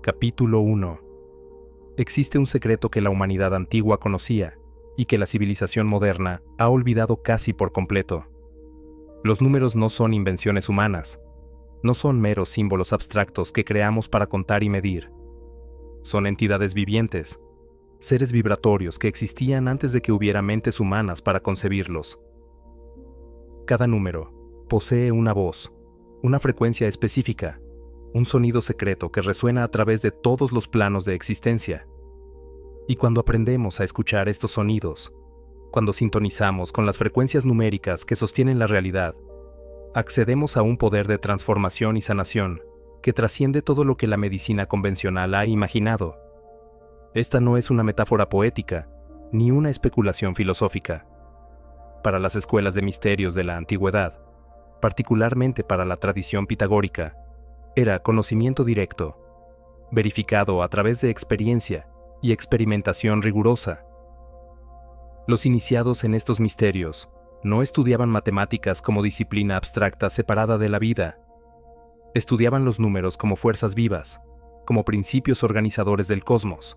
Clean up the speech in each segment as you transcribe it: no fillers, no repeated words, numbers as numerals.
Capítulo 1. Existe un secreto que la humanidad antigua conocía y que la civilización moderna ha olvidado casi por completo. Los números no son invenciones humanas, no son meros símbolos abstractos que creamos para contar y medir. Son entidades vivientes, seres vibratorios que existían antes de que hubiera mentes humanas para concebirlos. Cada número posee una voz, una frecuencia específica, un sonido secreto que resuena a través de todos los planos de existencia. Y cuando aprendemos a escuchar estos sonidos, cuando sintonizamos con las frecuencias numéricas que sostienen la realidad, accedemos a un poder de transformación y sanación que trasciende todo lo que la medicina convencional ha imaginado. Esta no es una metáfora poética, ni una especulación filosófica. Para las escuelas de misterios de la antigüedad, particularmente para la tradición pitagórica, era conocimiento directo, verificado a través de experiencia y experimentación rigurosa. Los iniciados en estos misterios no estudiaban matemáticas como disciplina abstracta separada de la vida. Estudiaban los números como fuerzas vivas, como principios organizadores del cosmos,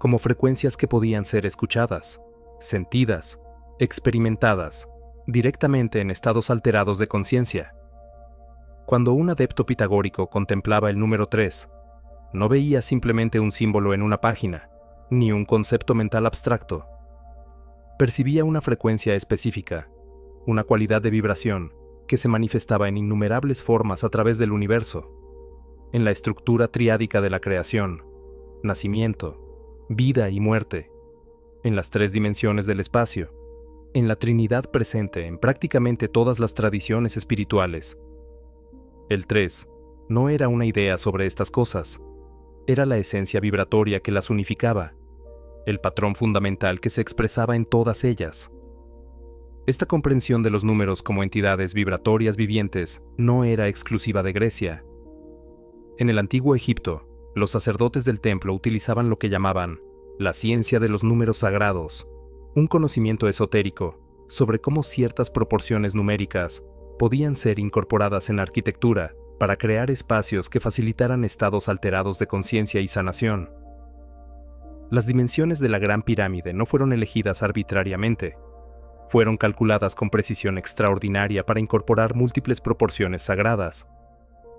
como frecuencias que podían ser escuchadas, sentidas, experimentadas, directamente en estados alterados de conciencia. Cuando un adepto pitagórico contemplaba el número 3, no veía simplemente un símbolo en una página, ni un concepto mental abstracto. Percibía una frecuencia específica, una cualidad de vibración que se manifestaba en innumerables formas a través del universo, en la estructura triádica de la creación, nacimiento, vida y muerte, en las 3 dimensiones del espacio, en la Trinidad presente en prácticamente todas las tradiciones espirituales. El 3 no era una idea sobre estas cosas, era la esencia vibratoria que las unificaba, el patrón fundamental que se expresaba en todas ellas. Esta comprensión de los números como entidades vibratorias vivientes no era exclusiva de Grecia. En el antiguo Egipto, los sacerdotes del templo utilizaban lo que llamaban la ciencia de los números sagrados, un conocimiento esotérico sobre cómo ciertas proporciones numéricas podían ser incorporadas en la arquitectura para crear espacios que facilitaran estados alterados de conciencia y sanación. Las dimensiones de la Gran Pirámide no fueron elegidas arbitrariamente. Fueron calculadas con precisión extraordinaria para incorporar múltiples proporciones sagradas.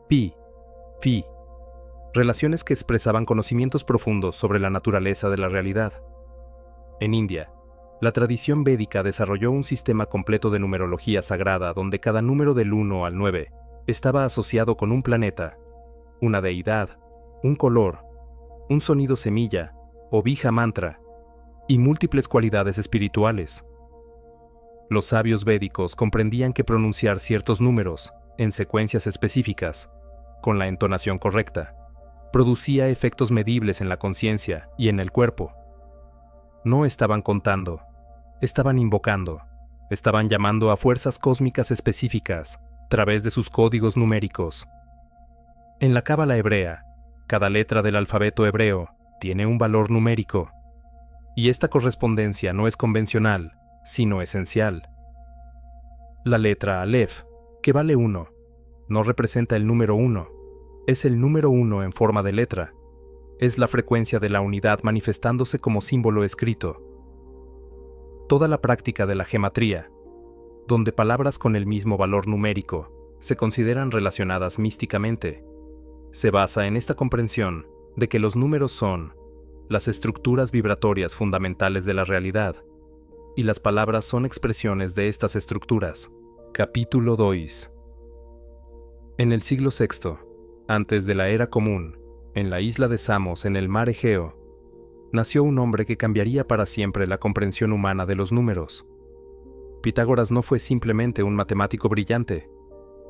Pi, Phi, relaciones que expresaban conocimientos profundos sobre la naturaleza de la realidad. En India, la tradición védica desarrolló un sistema completo de numerología sagrada donde cada número del 1 al 9 estaba asociado con un planeta, una deidad, un color, un sonido semilla o bija mantra, y múltiples cualidades espirituales. Los sabios védicos comprendían que pronunciar ciertos números, en secuencias específicas, con la entonación correcta, producía efectos medibles en la conciencia y en el cuerpo. No estaban contando, estaban invocando, estaban llamando a fuerzas cósmicas específicas a través de sus códigos numéricos. En la cábala hebrea, cada letra del alfabeto hebreo tiene un valor numérico, y esta correspondencia no es convencional, sino esencial. La letra Aleph, que vale 1, no representa el número 1, es el número 1 en forma de letra. Es la frecuencia de la unidad manifestándose como símbolo escrito. Toda la práctica de la gematría, donde palabras con el mismo valor numérico se consideran relacionadas místicamente, se basa en esta comprensión de que los números son las estructuras vibratorias fundamentales de la realidad, y las palabras son expresiones de estas estructuras. Capítulo 2. En el siglo VI, antes de la Era Común, en la isla de Samos en el mar Egeo, nació un hombre que cambiaría para siempre la comprensión humana de los números. Pitágoras no fue simplemente un matemático brillante,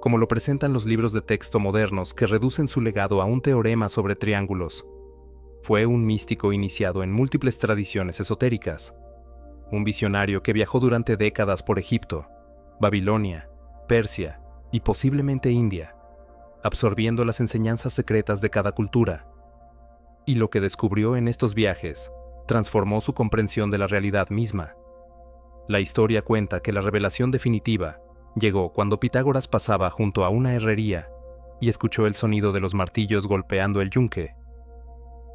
como lo presentan los libros de texto modernos que reducen su legado a un teorema sobre triángulos. Fue un místico iniciado en múltiples tradiciones esotéricas, un visionario que viajó durante décadas por Egipto, Babilonia, Persia y posiblemente India, absorbiendo las enseñanzas secretas de cada cultura. Y lo que descubrió en estos viajes transformó su comprensión de la realidad misma. La historia cuenta que la revelación definitiva llegó cuando Pitágoras pasaba junto a una herrería y escuchó el sonido de los martillos golpeando el yunque.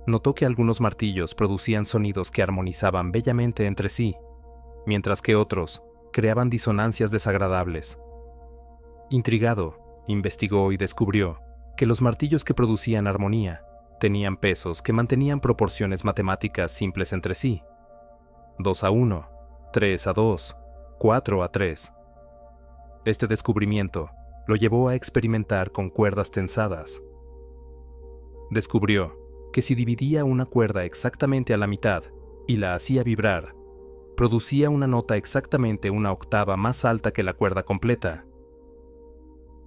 Notó que algunos martillos producían sonidos que armonizaban bellamente entre sí, mientras que otros creaban disonancias desagradables. Intrigado, investigó y descubrió que los martillos que producían armonía tenían pesos que mantenían proporciones matemáticas simples entre sí: 2:1, 3:2, 4:3. Este descubrimiento lo llevó a experimentar con cuerdas tensadas. Descubrió que si dividía una cuerda exactamente a la mitad y la hacía vibrar, producía una nota exactamente una octava más alta que la cuerda completa.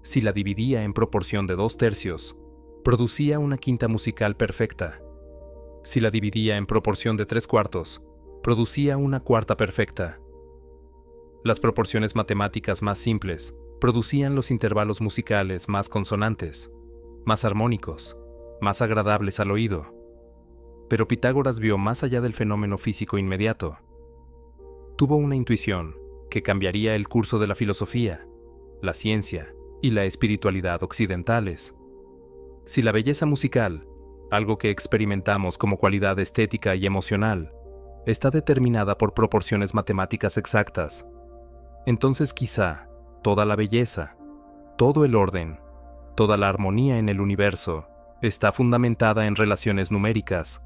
Si la dividía en proporción de 2/3, producía una quinta musical perfecta. Si la dividía en proporción de 3/4, producía una cuarta perfecta. Las proporciones matemáticas más simples producían los intervalos musicales más consonantes, más armónicos, más agradables al oído. Pero Pitágoras vio más allá del fenómeno físico inmediato. Tuvo una intuición que cambiaría el curso de la filosofía, la ciencia y la espiritualidad occidentales. Si la belleza musical, algo que experimentamos como cualidad estética y emocional, está determinada por proporciones matemáticas exactas, entonces quizá toda la belleza, todo el orden, toda la armonía en el universo está fundamentada en relaciones numéricas.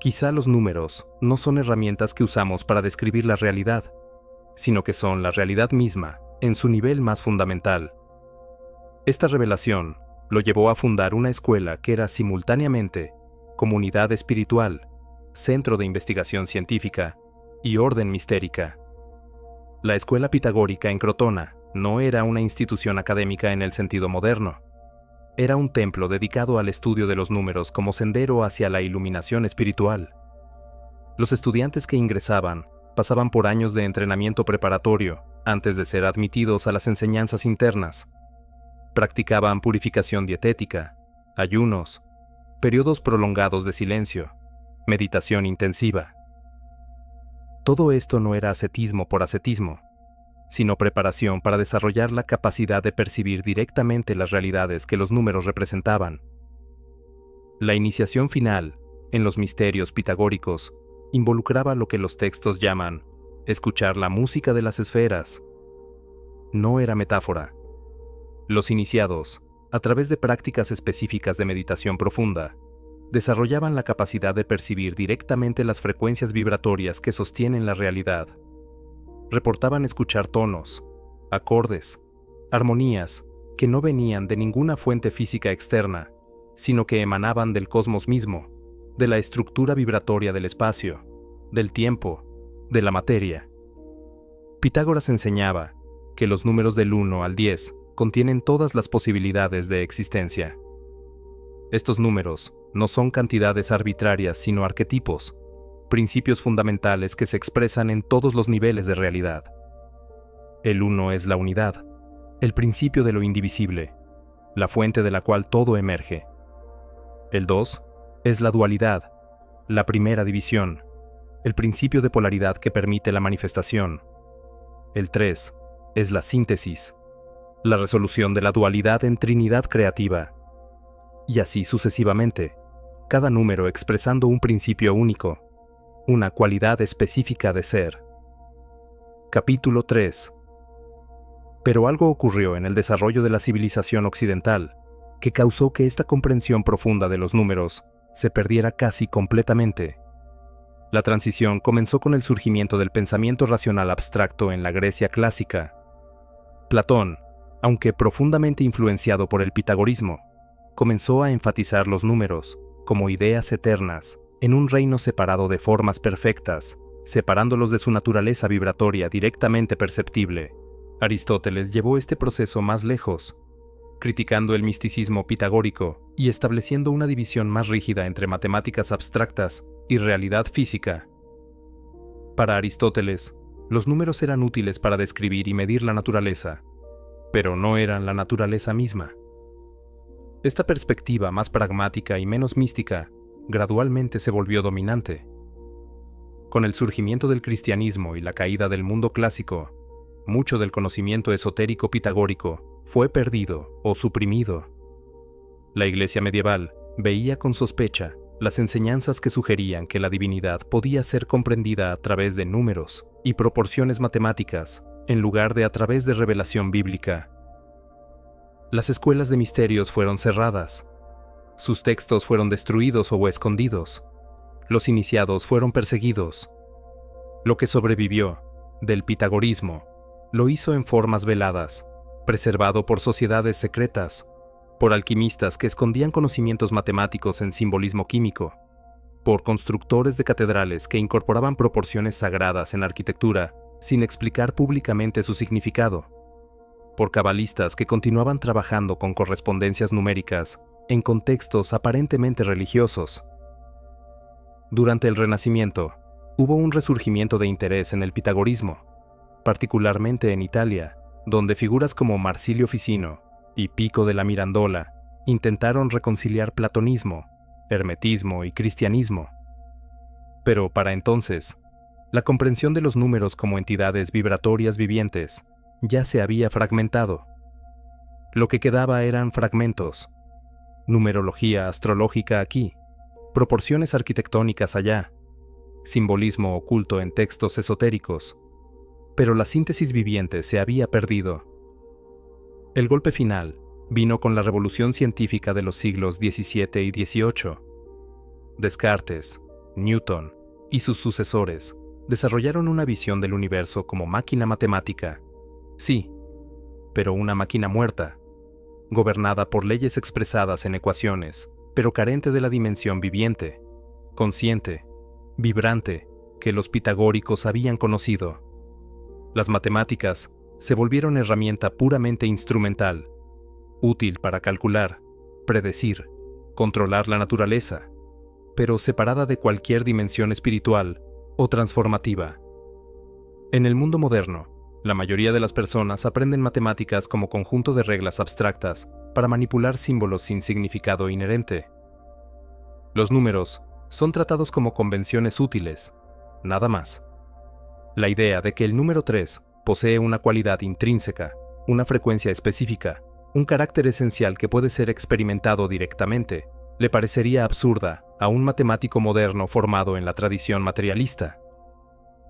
Quizá los números no son herramientas que usamos para describir la realidad, sino que son la realidad misma en su nivel más fundamental. Esta revelación lo llevó a fundar una escuela que era simultáneamente comunidad espiritual, centro de investigación científica y orden mistérica. La escuela pitagórica en Crotona no era una institución académica en el sentido moderno. Era un templo dedicado al estudio de los números como sendero hacia la iluminación espiritual. Los estudiantes que ingresaban pasaban por años de entrenamiento preparatorio antes de ser admitidos a las enseñanzas internas. Practicaban purificación dietética, ayunos, periodos prolongados de silencio, meditación intensiva. Todo esto no era ascetismo por ascetismo, sino preparación para desarrollar la capacidad de percibir directamente las realidades que los números representaban. La iniciación final, en los misterios pitagóricos, involucraba lo que los textos llaman escuchar la música de las esferas. No era metáfora. Los iniciados, a través de prácticas específicas de meditación profunda, desarrollaban la capacidad de percibir directamente las frecuencias vibratorias que sostienen la realidad. Reportaban escuchar tonos, acordes, armonías que no venían de ninguna fuente física externa, sino que emanaban del cosmos mismo, de la estructura vibratoria del espacio, del tiempo, de la materia. Pitágoras enseñaba que los números del 1 al 10 contienen todas las posibilidades de existencia. Estos números no son cantidades arbitrarias, sino arquetipos, principios fundamentales que se expresan en todos los niveles de realidad. El 1 es la unidad, el principio de lo indivisible, la fuente de la cual todo emerge. El 2 es la dualidad, la primera división, el principio de polaridad que permite la manifestación. El 3 es la síntesis, la resolución de la dualidad en trinidad creativa. Y así sucesivamente, cada número expresando un principio único, una cualidad específica de ser. Capítulo 3. Pero algo ocurrió en el desarrollo de la civilización occidental que causó que esta comprensión profunda de los números se perdiera casi completamente. La transición comenzó con el surgimiento del pensamiento racional abstracto en la Grecia clásica. Platón, aunque profundamente influenciado por el pitagorismo, comenzó a enfatizar los números como ideas eternas en un reino separado de formas perfectas, separándolos de su naturaleza vibratoria directamente perceptible. Aristóteles llevó este proceso más lejos, criticando el misticismo pitagórico y estableciendo una división más rígida entre matemáticas abstractas y realidad física. Para Aristóteles, los números eran útiles para describir y medir la naturaleza, pero no eran la naturaleza misma. Esta perspectiva más pragmática y menos mística gradualmente se volvió dominante. Con el surgimiento del cristianismo y la caída del mundo clásico, mucho del conocimiento esotérico pitagórico fue perdido o suprimido. La Iglesia medieval veía con sospecha las enseñanzas que sugerían que la divinidad podía ser comprendida a través de números y proporciones matemáticas, en lugar de a través de revelación bíblica. Las escuelas de misterios fueron cerradas. Sus textos fueron destruidos o escondidos. Los iniciados fueron perseguidos. Lo que sobrevivió del pitagorismo lo hizo en formas veladas, preservado por sociedades secretas, por alquimistas que escondían conocimientos matemáticos en simbolismo químico, por constructores de catedrales que incorporaban proporciones sagradas en arquitectura sin explicar públicamente su significado, por cabalistas que continuaban trabajando con correspondencias numéricas en contextos aparentemente religiosos. Durante el Renacimiento, hubo un resurgimiento de interés en el pitagorismo, particularmente en Italia, donde figuras como Marsilio Ficino y Pico de la Mirandola intentaron reconciliar platonismo, hermetismo y cristianismo. Pero para entonces, la comprensión de los números como entidades vibratorias vivientes ya se había fragmentado. Lo que quedaba eran fragmentos, numerología astrológica aquí, proporciones arquitectónicas allá, simbolismo oculto en textos esotéricos, pero la síntesis viviente se había perdido. El golpe final vino con la revolución científica de los siglos XVII y XVIII. Descartes, Newton y sus sucesores desarrollaron una visión del universo como máquina matemática. Sí, pero una máquina muerta, gobernada por leyes expresadas en ecuaciones, pero carente de la dimensión viviente, consciente, vibrante, que los pitagóricos habían conocido. Las matemáticas se volvieron herramienta puramente instrumental, útil para calcular, predecir, controlar la naturaleza, pero separada de cualquier dimensión espiritual o transformativa. En el mundo moderno, la mayoría de las personas aprenden matemáticas como conjunto de reglas abstractas para manipular símbolos sin significado inherente. Los números son tratados como convenciones útiles, nada más. La idea de que el número 3 posee una cualidad intrínseca, una frecuencia específica, un carácter esencial que puede ser experimentado directamente, le parecería absurda a un matemático moderno formado en la tradición materialista.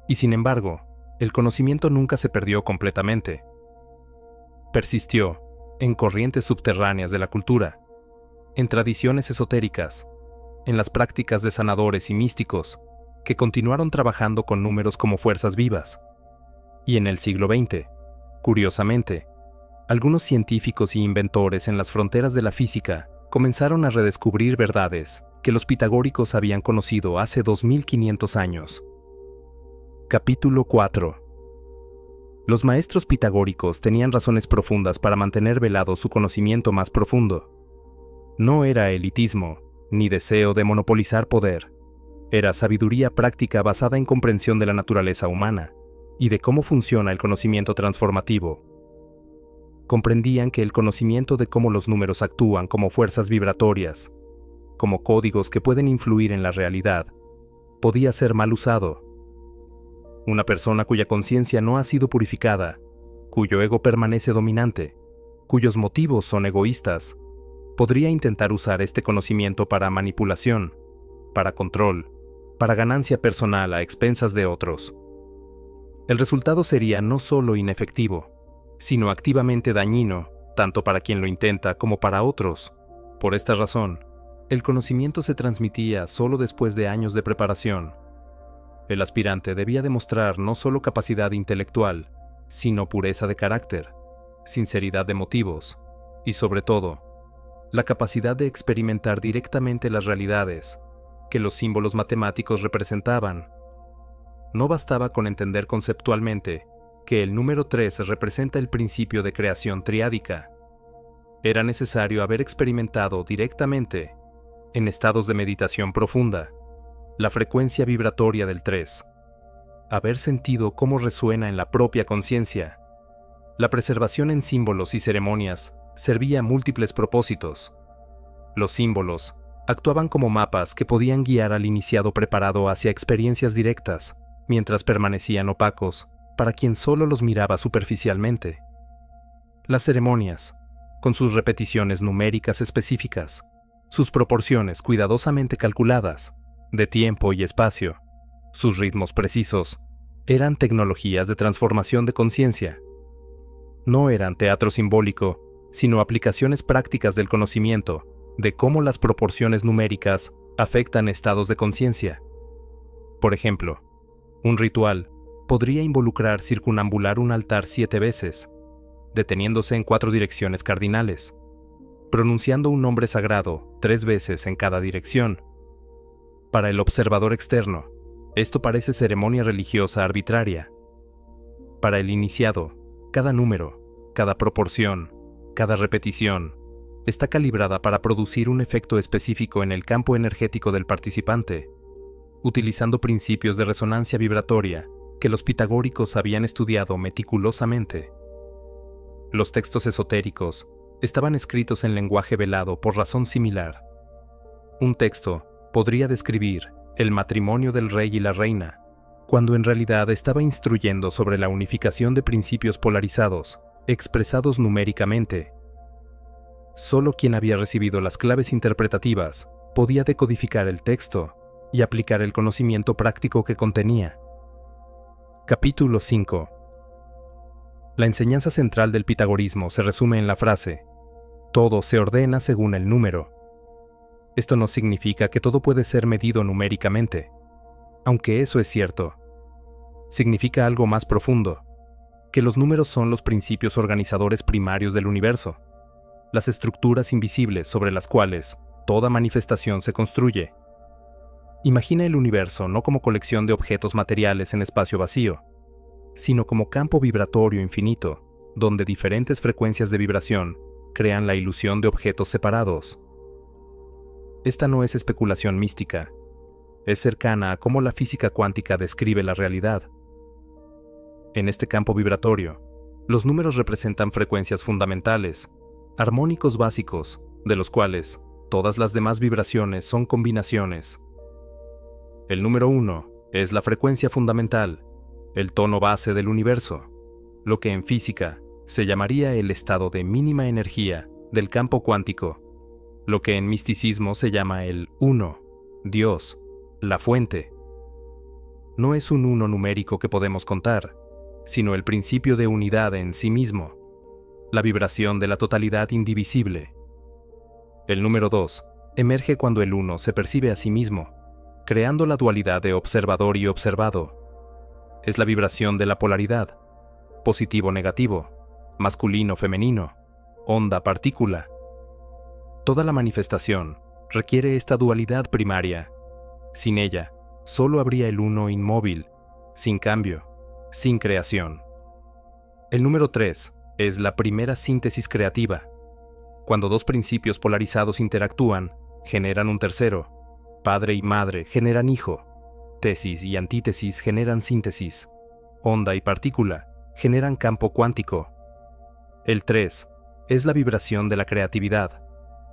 Y sin embargo, el conocimiento nunca se perdió completamente. Persistió en corrientes subterráneas de la cultura, en tradiciones esotéricas, en las prácticas de sanadores y místicos, que continuaron trabajando con números como fuerzas vivas. Y en el siglo XX, curiosamente, algunos científicos y inventores en las fronteras de la física comenzaron a redescubrir verdades que los pitagóricos habían conocido hace 2500 años. Capítulo 4. Los maestros pitagóricos tenían razones profundas para mantener velado su conocimiento más profundo. No era elitismo, ni deseo de monopolizar poder. Era sabiduría práctica basada en comprensión de la naturaleza humana y de cómo funciona el conocimiento transformativo. Comprendían que el conocimiento de cómo los números actúan como fuerzas vibratorias, como códigos que pueden influir en la realidad, podía ser mal usado. Una persona cuya conciencia no ha sido purificada, cuyo ego permanece dominante, cuyos motivos son egoístas, podría intentar usar este conocimiento para manipulación, para control, para ganancia personal a expensas de otros. El resultado sería no solo inefectivo, sino activamente dañino, tanto para quien lo intenta como para otros. Por esta razón, el conocimiento se transmitía solo después de años de preparación. El aspirante debía demostrar no solo capacidad intelectual, sino pureza de carácter, sinceridad de motivos y, sobre todo, la capacidad de experimentar directamente las realidades que los símbolos matemáticos representaban. No bastaba con entender conceptualmente que el número 3 representa el principio de creación triádica. Era necesario haber experimentado directamente, en estados de meditación profunda, la frecuencia vibratoria del 3, haber sentido cómo resuena en la propia conciencia. La preservación en símbolos y ceremonias servía a múltiples propósitos. Los símbolos actuaban como mapas que podían guiar al iniciado preparado hacia experiencias directas, mientras permanecían opacos para quien solo los miraba superficialmente. Las ceremonias, con sus repeticiones numéricas específicas, sus proporciones cuidadosamente calculadas, de tiempo y espacio, sus ritmos precisos, eran tecnologías de transformación de conciencia. No eran teatro simbólico, sino aplicaciones prácticas del conocimiento de cómo las proporciones numéricas afectan estados de conciencia. Por ejemplo, un ritual podría involucrar circunambular un altar 7 veces, deteniéndose en 4 direcciones cardinales, pronunciando un nombre sagrado 3 veces en cada dirección. Para el observador externo, esto parece ceremonia religiosa arbitraria. Para el iniciado, cada número, cada proporción, cada repetición, está calibrada para producir un efecto específico en el campo energético del participante, utilizando principios de resonancia vibratoria que los pitagóricos habían estudiado meticulosamente. Los textos esotéricos estaban escritos en lenguaje velado por razón similar. Un texto podría describir el matrimonio del rey y la reina, cuando en realidad estaba instruyendo sobre la unificación de principios polarizados, expresados numéricamente. Solo quien había recibido las claves interpretativas podía decodificar el texto y aplicar el conocimiento práctico que contenía. Capítulo 5. La enseñanza central del pitagorismo se resume en la frase: todo se ordena según el número. Esto no significa que todo puede ser medido numéricamente, aunque eso es cierto. Significa algo más profundo, que los números son los principios organizadores primarios del universo, las estructuras invisibles sobre las cuales toda manifestación se construye. Imagina el universo no como colección de objetos materiales en espacio vacío, sino como campo vibratorio infinito, donde diferentes frecuencias de vibración crean la ilusión de objetos separados. Esta no es especulación mística, es cercana a cómo la física cuántica describe la realidad. En este campo vibratorio, los números representan frecuencias fundamentales, armónicos básicos, de los cuales todas las demás vibraciones son combinaciones. El número 1 es la frecuencia fundamental, el tono base del universo, lo que en física se llamaría el estado de mínima energía del campo cuántico, lo que en misticismo se llama el Uno, Dios, la fuente. No es un uno numérico que podemos contar, sino el principio de unidad en sí mismo, la vibración de la totalidad indivisible. El número 2 emerge cuando el uno se percibe a sí mismo, creando la dualidad de observador y observado. Es la vibración de la polaridad, positivo-negativo, masculino-femenino, onda-partícula. Toda la manifestación requiere esta dualidad primaria. Sin ella, solo habría el uno inmóvil, sin cambio, sin creación. El número 3 es la primera síntesis creativa. Cuando dos principios polarizados interactúan, generan un tercero. Padre y madre generan hijo. Tesis y antítesis generan síntesis. Onda y partícula generan campo cuántico. El 3 es la vibración de la creatividad,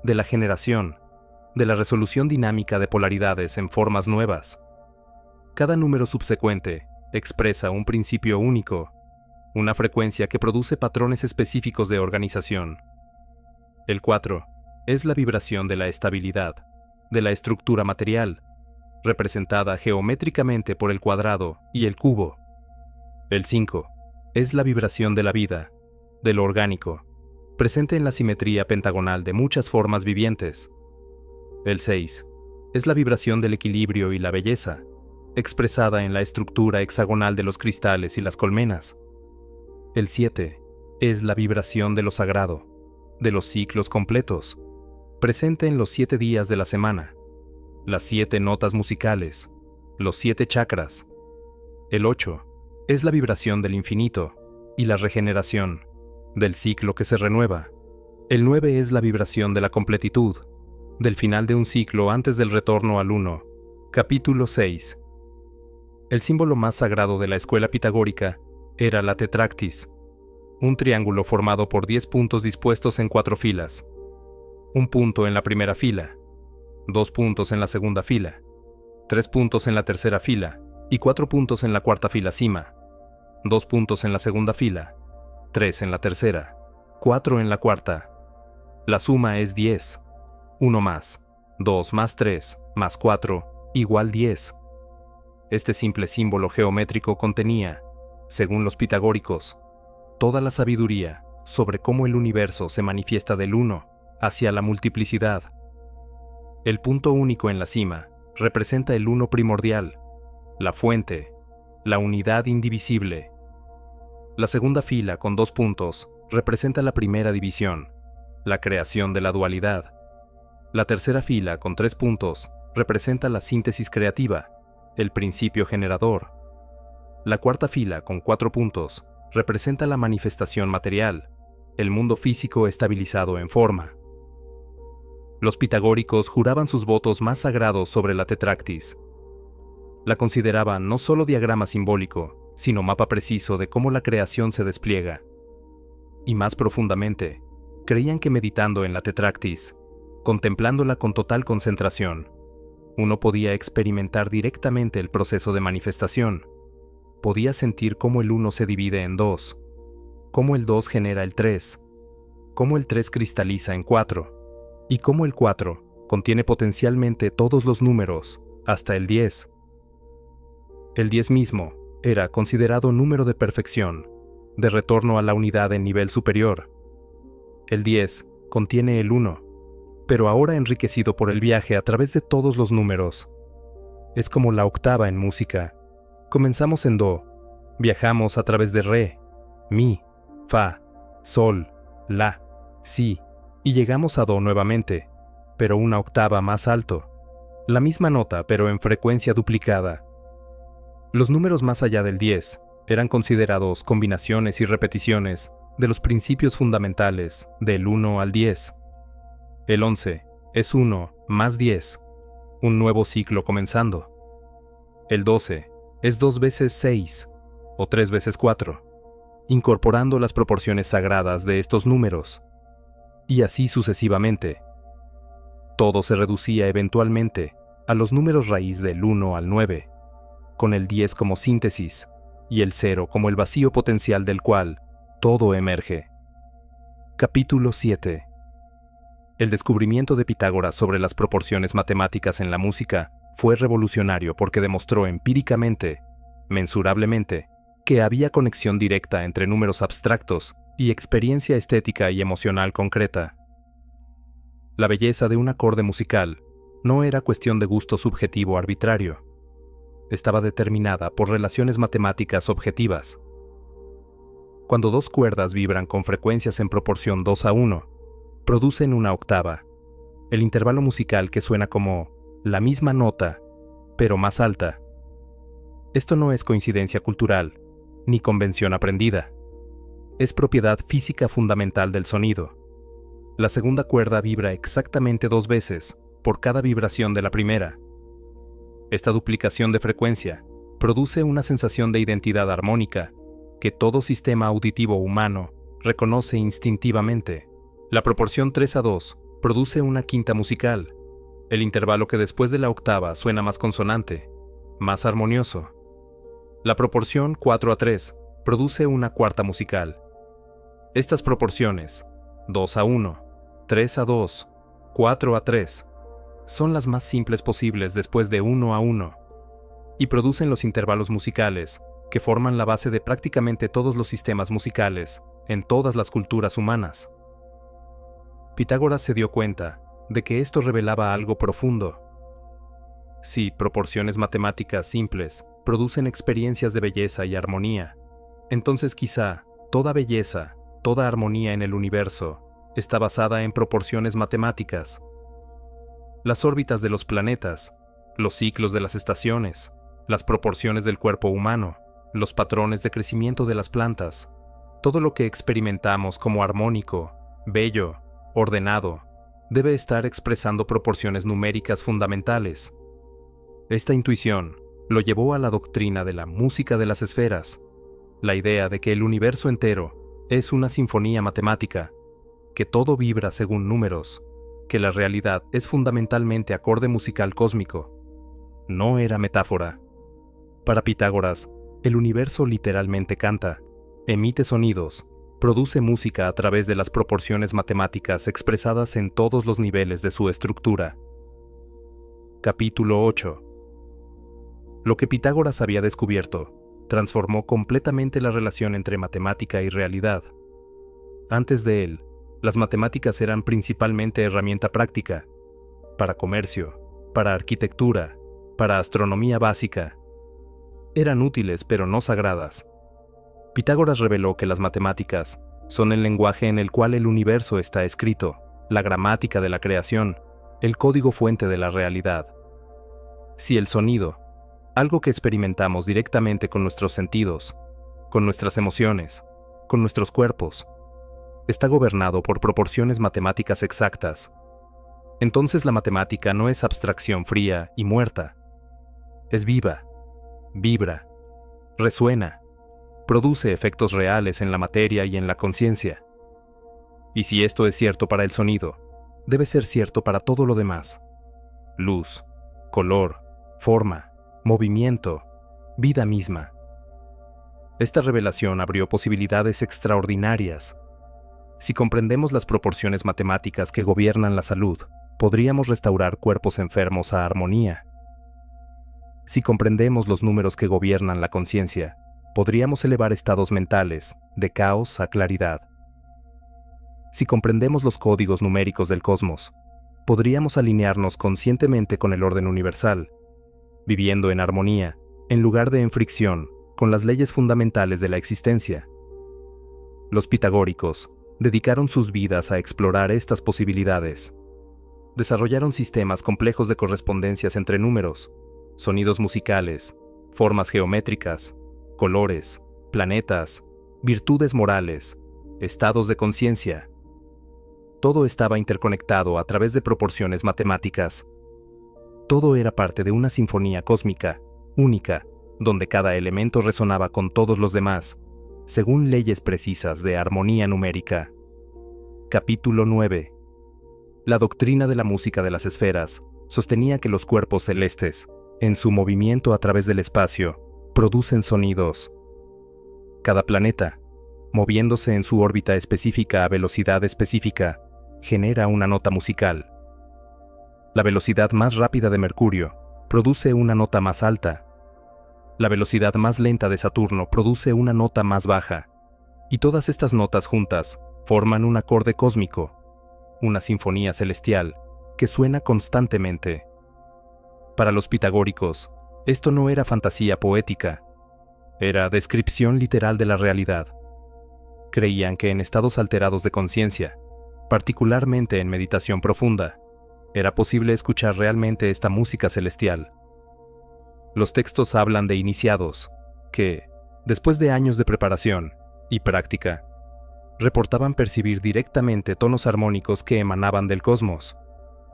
de la generación, de la resolución dinámica de polaridades en formas nuevas. Cada número subsecuente expresa un principio único, una frecuencia que produce patrones específicos de organización. El 4 es la vibración de la estabilidad, de la estructura material, representada geométricamente por el cuadrado y el cubo. El 5 es la vibración de la vida, de lo orgánico, presente en la simetría pentagonal de muchas formas vivientes. El 6 es la vibración del equilibrio y la belleza, expresada en la estructura hexagonal de los cristales y las colmenas. El 7 es la vibración de lo sagrado, de los ciclos completos, presente en los 7 días de la semana, las 7 notas musicales, los 7 chakras. El 8 es la vibración del infinito y la regeneración, del ciclo que se renueva. El 9 es la vibración de la completitud, del final de un ciclo antes del retorno al uno. Capítulo 6. El símbolo más sagrado de la escuela pitagórica era la tetractis, un triángulo formado por 10 puntos dispuestos en 4 filas. Un punto en la primera fila, 2 puntos en la segunda fila, 3 puntos en la tercera fila y 4 puntos en la cuarta fila cima, 2 puntos en la segunda fila, 3 en la tercera, 4 en la cuarta. La suma es 10, uno más, 2 más 3 más 4 igual 10. Este simple símbolo geométrico contenía, según los pitagóricos, toda la sabiduría sobre cómo el universo se manifiesta del uno hacia la multiplicidad. El punto único en la cima representa el uno primordial, la fuente, la unidad indivisible. La segunda fila con 2 puntos representa la primera división, la creación de la dualidad. La tercera fila con 3 puntos representa la síntesis creativa, el principio generador. La cuarta fila con 4 puntos representa la manifestación material, el mundo físico estabilizado en forma. Los pitagóricos juraban sus votos más sagrados sobre la tetractis. La consideraban no solo diagrama simbólico, sino mapa preciso de cómo la creación se despliega. Y más profundamente, creían que meditando en la tetractis, contemplándola con total concentración, uno podía experimentar directamente el proceso de manifestación. Podía sentir cómo el 1 se divide en 2, cómo el 2 genera el 3, cómo el 3 cristaliza en 4, y cómo el 4 contiene potencialmente todos los números, hasta el 10. El 10 mismo era considerado número de perfección, de retorno a la unidad en nivel superior. El 10 contiene el 1, pero ahora enriquecido por el viaje a través de todos los números. Es como la octava en música. Comenzamos en Do, viajamos a través de Re, Mi, Fa, Sol, La, Si, y llegamos a Do nuevamente, pero una octava más alto. La misma nota, pero en frecuencia duplicada. Los números más allá del 10 eran considerados combinaciones y repeticiones de los principios fundamentales del 1 al 10. El 11 es 1 más 10, un nuevo ciclo comenzando. El 12 es 2 veces 6, o 3 veces 4, incorporando las proporciones sagradas de estos números. Y así sucesivamente. Todo se reducía eventualmente a los números raíz del 1 al 9, con el 10 como síntesis y el 0 como el vacío potencial del cual todo emerge. Capítulo 7. El descubrimiento de Pitágoras sobre las proporciones matemáticas en la música fue revolucionario porque demostró empíricamente, mensurablemente, que había conexión directa entre números abstractos y experiencia estética y emocional concreta. La belleza de un acorde musical no era cuestión de gusto subjetivo arbitrario. Estaba determinada por relaciones matemáticas objetivas. Cuando 2 cuerdas vibran con frecuencias en proporción 2:1, producen una octava, el intervalo musical que suena como la misma nota, pero más alta. Esto no es coincidencia cultural, ni convención aprendida. Es propiedad física fundamental del sonido. La segunda cuerda vibra exactamente 2 veces por cada vibración de la primera. Esta duplicación de frecuencia produce una sensación de identidad armónica que todo sistema auditivo humano reconoce instintivamente. La proporción 3:2 produce una quinta musical, el intervalo que después de la octava suena más consonante, más armonioso. La proporción 4:3 produce una cuarta musical. Estas proporciones, 2:1, 3:2, 4:3, son las más simples posibles después de 1:1, y producen los intervalos musicales que forman la base de prácticamente todos los sistemas musicales en todas las culturas humanas. Pitágoras se dio cuenta de que esto revelaba algo profundo. Si proporciones matemáticas simples producen experiencias de belleza y armonía, entonces quizá toda belleza, toda armonía en el universo está basada en proporciones matemáticas. Las órbitas de los planetas, los ciclos de las estaciones, las proporciones del cuerpo humano, los patrones de crecimiento de las plantas, todo lo que experimentamos como armónico, bello, ordenado, debe estar expresando proporciones numéricas fundamentales. Esta intuición lo llevó a la doctrina de la música de las esferas, la idea de que el universo entero es una sinfonía matemática, que todo vibra según números, que la realidad es fundamentalmente acorde musical cósmico. No era metáfora. Para Pitágoras, el universo literalmente canta, emite sonidos, produce música a través de las proporciones matemáticas expresadas en todos los niveles de su estructura. Capítulo 8. Lo que Pitágoras había descubierto transformó completamente la relación entre matemática y realidad. Antes de él, las matemáticas eran principalmente herramienta práctica, para comercio, para arquitectura, para astronomía básica. Eran útiles pero no sagradas. Pitágoras reveló que las matemáticas son el lenguaje en el cual el universo está escrito, la gramática de la creación, el código fuente de la realidad. Si el sonido, algo que experimentamos directamente con nuestros sentidos, con nuestras emociones, con nuestros cuerpos, está gobernado por proporciones matemáticas exactas, entonces la matemática no es abstracción fría y muerta. Es viva, vibra, resuena, produce efectos reales en la materia y en la conciencia. Y si esto es cierto para el sonido, debe ser cierto para todo lo demás. Luz, color, forma, movimiento, vida misma. Esta revelación abrió posibilidades extraordinarias. Si comprendemos las proporciones matemáticas que gobiernan la salud, podríamos restaurar cuerpos enfermos a armonía. Si comprendemos los números que gobiernan la conciencia, podríamos elevar estados mentales de caos a claridad. Si comprendemos los códigos numéricos del cosmos, podríamos alinearnos conscientemente con el orden universal, viviendo en armonía, en lugar de en fricción, con las leyes fundamentales de la existencia. Los pitagóricos dedicaron sus vidas a explorar estas posibilidades. Desarrollaron sistemas complejos de correspondencias entre números, sonidos musicales, formas geométricas, colores, planetas, virtudes morales, estados de conciencia. Todo estaba interconectado a través de proporciones matemáticas. Todo era parte de una sinfonía cósmica, única, donde cada elemento resonaba con todos los demás, según leyes precisas de armonía numérica. Capítulo 9. La doctrina de la música de las esferas sostenía que los cuerpos celestes, en su movimiento a través del espacio, producen sonidos. Cada planeta, moviéndose en su órbita específica a velocidad específica, genera una nota musical. La velocidad más rápida de Mercurio produce una nota más alta. La velocidad más lenta de Saturno produce una nota más baja. Y todas estas notas juntas forman un acorde cósmico, una sinfonía celestial que suena constantemente. Para los pitagóricos, esto no era fantasía poética, era descripción literal de la realidad. Creían que en estados alterados de conciencia, particularmente en meditación profunda, era posible escuchar realmente esta música celestial. Los textos hablan de iniciados, que, después de años de preparación y práctica, reportaban percibir directamente tonos armónicos que emanaban del cosmos,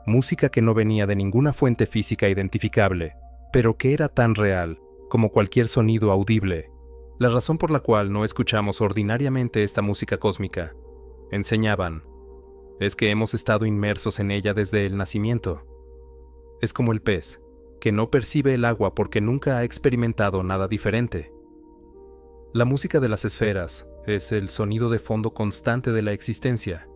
música que no venía de ninguna fuente física identificable, pero que era tan real como cualquier sonido audible. La razón por la cual no escuchamos ordinariamente esta música cósmica, enseñaban, es que hemos estado inmersos en ella desde el nacimiento. Es como el pez, que no percibe el agua porque nunca ha experimentado nada diferente. La música de las esferas es el sonido de fondo constante de la existencia,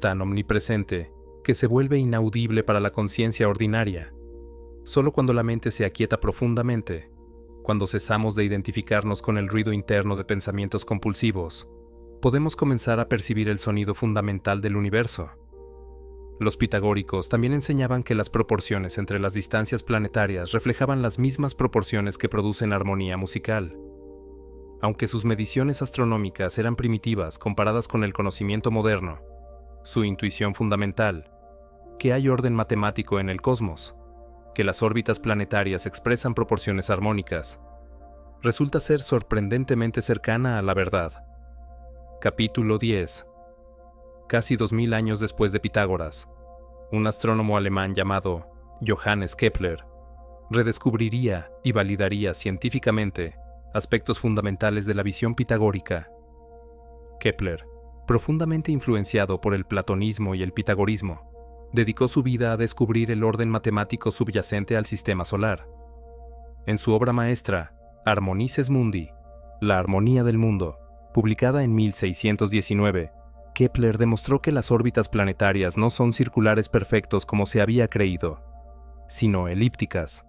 tan omnipresente que se vuelve inaudible para la conciencia ordinaria. Solo cuando la mente se aquieta profundamente, cuando cesamos de identificarnos con el ruido interno de pensamientos compulsivos, podemos comenzar a percibir el sonido fundamental del universo. Los pitagóricos también enseñaban que las proporciones entre las distancias planetarias reflejaban las mismas proporciones que producen armonía musical. Aunque sus mediciones astronómicas eran primitivas comparadas con el conocimiento moderno, su intuición fundamental, que hay orden matemático en el cosmos, que las órbitas planetarias expresan proporciones armónicas, resulta ser sorprendentemente cercana a la verdad. Capítulo 10. Casi 2000 años después de Pitágoras, un astrónomo alemán llamado Johannes Kepler redescubriría y validaría científicamente aspectos fundamentales de la visión pitagórica. Kepler, profundamente influenciado por el platonismo y el pitagorismo, dedicó su vida a descubrir el orden matemático subyacente al sistema solar. En su obra maestra, Harmonices Mundi, la armonía del mundo, publicada en 1619, Kepler demostró que las órbitas planetarias no son circulares perfectos como se había creído. sino elípticas.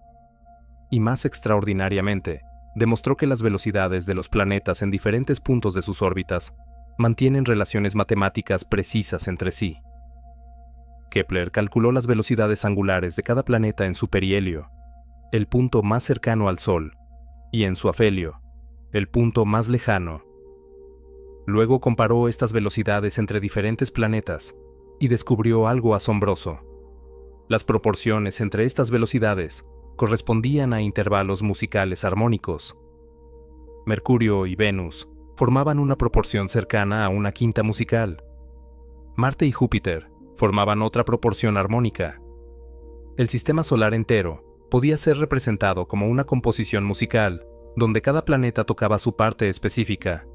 Y más extraordinariamente, demostró que las velocidades de los planetas en diferentes puntos de sus órbitas mantienen relaciones matemáticas precisas entre sí. Kepler calculó las velocidades angulares de cada planeta en su perihelio, el punto más cercano al Sol, y en su afelio, el punto más lejano. Luego comparó estas velocidades entre diferentes planetas y descubrió algo asombroso. Las proporciones entre estas velocidades correspondían a intervalos musicales armónicos. Mercurio y Venus formaban una proporción cercana a una quinta musical. Marte y Júpiter formaban otra proporción armónica. El sistema solar entero podía ser representado como una composición musical, donde cada planeta tocaba su parte específica.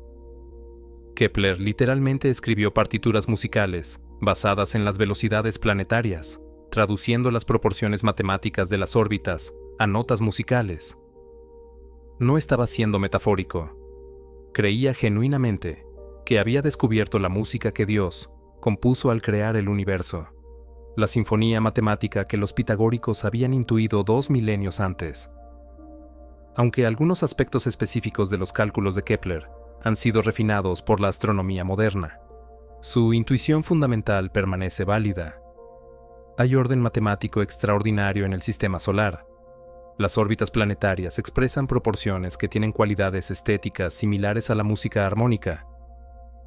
Kepler literalmente escribió partituras musicales basadas en las velocidades planetarias, traduciendo las proporciones matemáticas de las órbitas a notas musicales. No estaba siendo metafórico. Creía genuinamente que había descubierto la música que Dios compuso al crear el universo, la sinfonía matemática que los pitagóricos habían intuido 2 milenios antes. Aunque algunos aspectos específicos de los cálculos de Kepler han sido refinados por la astronomía moderna, su intuición fundamental permanece válida. Hay orden matemático extraordinario en el sistema solar. Las órbitas planetarias expresan proporciones que tienen cualidades estéticas similares a la música armónica,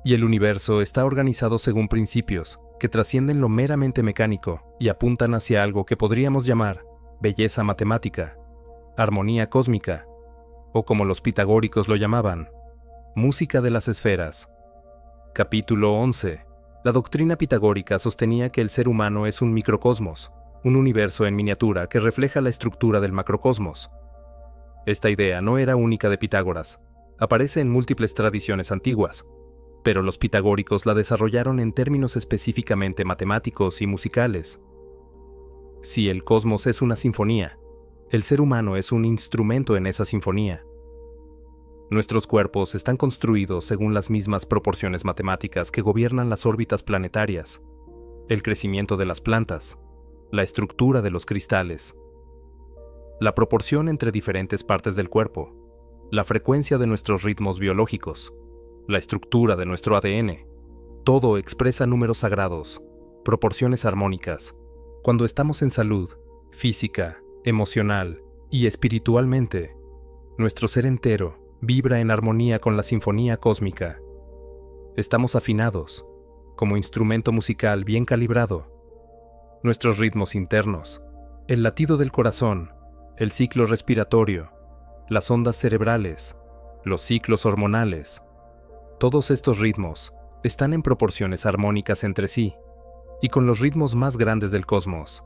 y el universo está organizado según principios que trascienden lo meramente mecánico y apuntan hacia algo que podríamos llamar belleza matemática, armonía cósmica, o como los pitagóricos lo llamaban, música de las esferas. Capítulo 11. La doctrina pitagórica sostenía que el ser humano es un microcosmos, un universo en miniatura que refleja la estructura del macrocosmos. Esta idea no era única de Pitágoras, aparece en múltiples tradiciones antiguas, pero los pitagóricos la desarrollaron en términos específicamente matemáticos y musicales. Si el cosmos es una sinfonía, el ser humano es un instrumento en esa sinfonía. Nuestros cuerpos están construidos según las mismas proporciones matemáticas que gobiernan las órbitas planetarias, el crecimiento de las plantas, la estructura de los cristales, la proporción entre diferentes partes del cuerpo, la frecuencia de nuestros ritmos biológicos, la estructura de nuestro ADN. Todo expresa números sagrados, proporciones armónicas. Cuando estamos en salud, física, emocional y espiritualmente, nuestro ser entero vibra en armonía con la sinfonía cósmica. Estamos afinados, como instrumento musical bien calibrado. Nuestros ritmos internos, el latido del corazón, el ciclo respiratorio, las ondas cerebrales, los ciclos hormonales, todos estos ritmos están en proporciones armónicas entre sí y con los ritmos más grandes del cosmos.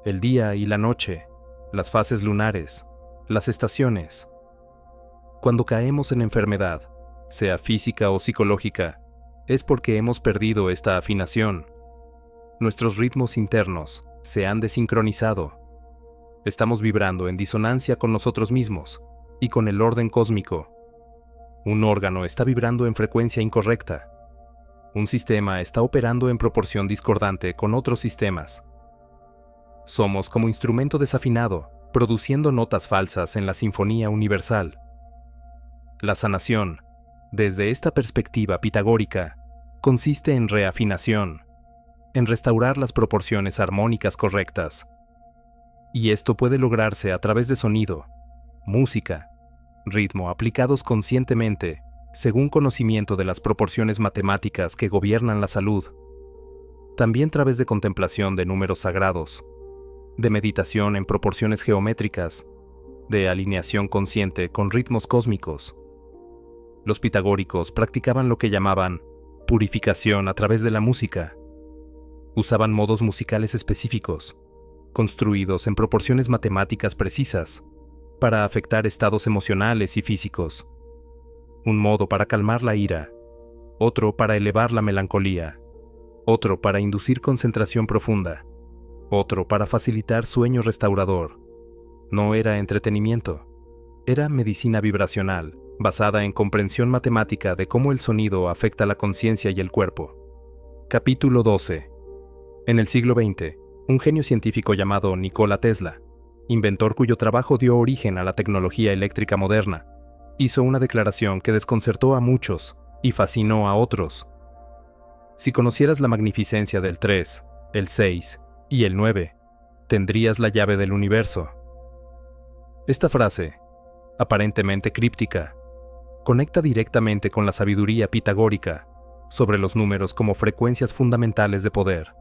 El día y la noche, las fases lunares, las estaciones. Cuando caemos en enfermedad, sea física o psicológica, es porque hemos perdido esta afinación. Nuestros ritmos internos se han desincronizado. Estamos vibrando en disonancia con nosotros mismos y con el orden cósmico. Un órgano está vibrando en frecuencia incorrecta. Un sistema está operando en proporción discordante con otros sistemas. Somos como instrumento desafinado, produciendo notas falsas en la sinfonía universal. La sanación, desde esta perspectiva pitagórica, consiste en reafinación, en restaurar las proporciones armónicas correctas. Y esto puede lograrse a través de sonido, música, ritmo aplicados conscientemente, según conocimiento de las proporciones matemáticas que gobiernan la salud. También a través de contemplación de números sagrados, de meditación en proporciones geométricas, de alineación consciente con ritmos cósmicos. Los pitagóricos practicaban lo que llamaban purificación a través de la música. Usaban modos musicales específicos, construidos en proporciones matemáticas precisas, para afectar estados emocionales y físicos. Un modo para calmar la ira, otro para elevar la melancolía, otro para inducir concentración profunda, otro para facilitar sueño restaurador. No era entretenimiento, era medicina vibracional, basada en comprensión matemática de cómo el sonido afecta la conciencia y el cuerpo. Capítulo 12. En el siglo XX, un genio científico llamado Nikola Tesla, inventor cuyo trabajo dio origen a la tecnología eléctrica moderna, hizo una declaración que desconcertó a muchos y fascinó a otros. Si conocieras la magnificencia del 3, el 6 y el 9, tendrías la llave del universo. Esta frase, aparentemente críptica, conecta directamente con la sabiduría pitagórica sobre los números como frecuencias fundamentales de poder.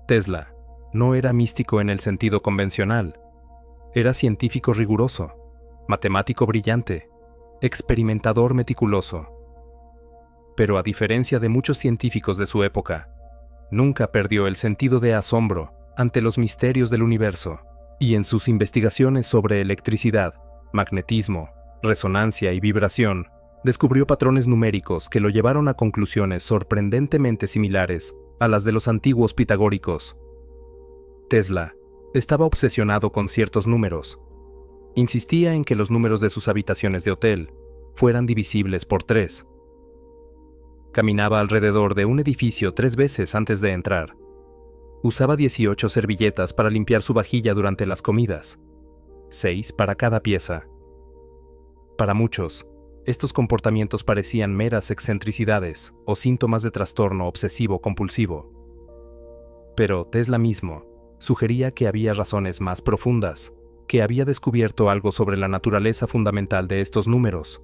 Tesla no era místico en el sentido convencional, era científico riguroso, matemático brillante, experimentador meticuloso. Pero a diferencia de muchos científicos de su época, nunca perdió el sentido de asombro ante los misterios del universo, y en sus investigaciones sobre electricidad, magnetismo, resonancia y vibración, descubrió patrones numéricos que lo llevaron a conclusiones sorprendentemente similares a las de los antiguos pitagóricos. Tesla estaba obsesionado con ciertos números. Insistía en que los números de sus habitaciones de hotel fueran divisibles por 3. Caminaba alrededor de un edificio 3 veces antes de entrar. Usaba 18 servilletas para limpiar su vajilla durante las comidas, 6 para cada pieza. Para muchos, estos comportamientos parecían meras excentricidades o síntomas de trastorno obsesivo-compulsivo. Pero Tesla mismo sugería que había razones más profundas, que había descubierto algo sobre la naturaleza fundamental de estos números.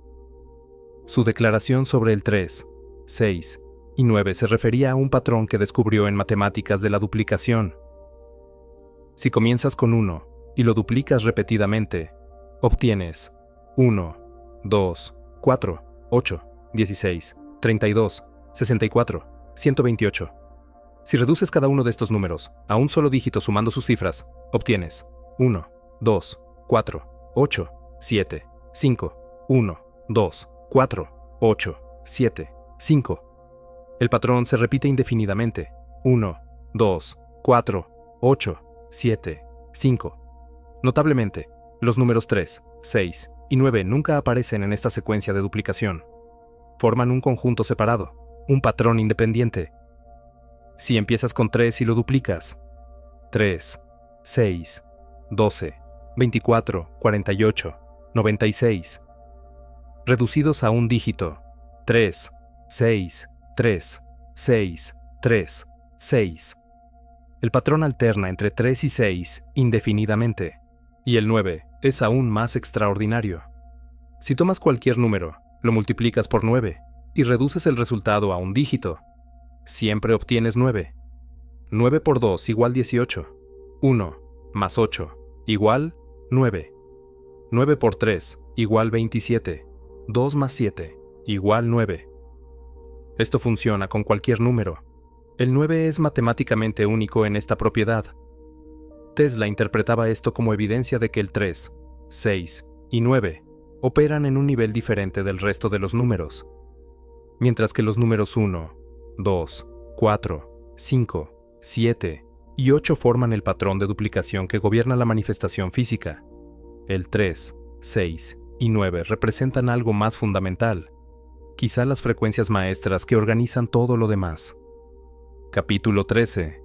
Su declaración sobre el 3, 6 y 9 se refería a un patrón que descubrió en matemáticas de la duplicación. Si comienzas con 1 y lo duplicas repetidamente, obtienes 1, 2, 4, 8, 16, 32, 64, 128. Si reduces cada uno de estos números a un solo dígito sumando sus cifras, obtienes 1, 2, 4, 8, 7, 5, 1, 2, 4, 8, 7, 5. El patrón se repite indefinidamente. 1, 2, 4, 8, 7, 5. Notablemente, los números 3, 6 y 9 nunca aparecen en esta secuencia de duplicación. Forman un conjunto separado, un patrón independiente. Si empiezas con 3 y lo duplicas, 3, 6, 12, 24, 48, 96. Reducidos a un dígito, 3, 6, 3, 6, 3, 6. El patrón alterna entre 3 y 6 indefinidamente, y el 9 es aún más extraordinario. Si tomas cualquier número, lo multiplicas por 9 y reduces el resultado a un dígito, siempre obtienes 9. 9 por 2 igual 18. 1 más 8 igual 9. 9 por 3 igual 27. 2 más 7 igual 9. Esto funciona con cualquier número. El 9 es matemáticamente único en esta propiedad. Tesla interpretaba esto como evidencia de que el 3, 6 y 9 operan en un nivel diferente del resto de los números, mientras que los números 1, 2, 4, 5, 7 y 8 forman el patrón de duplicación que gobierna la manifestación física. El 3, 6 y 9 representan algo más fundamental, quizá las frecuencias maestras que organizan todo lo demás. Capítulo 13.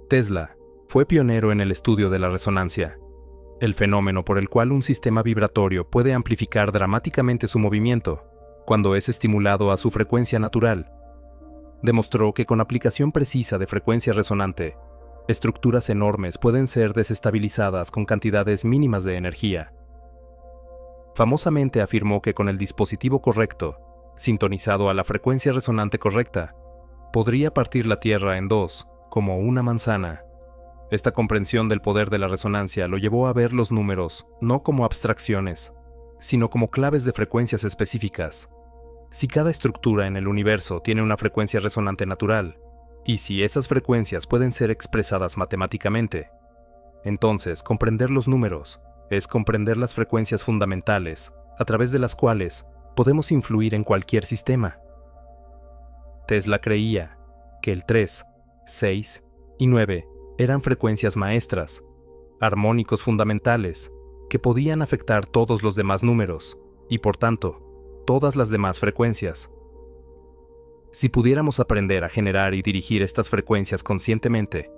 Tesla fue pionero en el estudio de la resonancia, el fenómeno por el cual un sistema vibratorio puede amplificar dramáticamente su movimiento cuando es estimulado a su frecuencia natural. Demostró que con aplicación precisa de frecuencia resonante, estructuras enormes pueden ser desestabilizadas con cantidades mínimas de energía. Famosamente afirmó que con el dispositivo correcto, sintonizado a la frecuencia resonante correcta, podría partir la Tierra en dos, como una manzana. Esta comprensión del poder de la resonancia lo llevó a ver los números no como abstracciones, sino como claves de frecuencias específicas. Si cada estructura en el universo tiene una frecuencia resonante natural, y si esas frecuencias pueden ser expresadas matemáticamente, entonces comprender los números es comprender las frecuencias fundamentales a través de las cuales podemos influir en cualquier sistema. Tesla creía que el 3, 6 y 9 eran frecuencias maestras, armónicos fundamentales, que podían afectar todos los demás números, y por tanto, todas las demás frecuencias. Si pudiéramos aprender a generar y dirigir estas frecuencias conscientemente,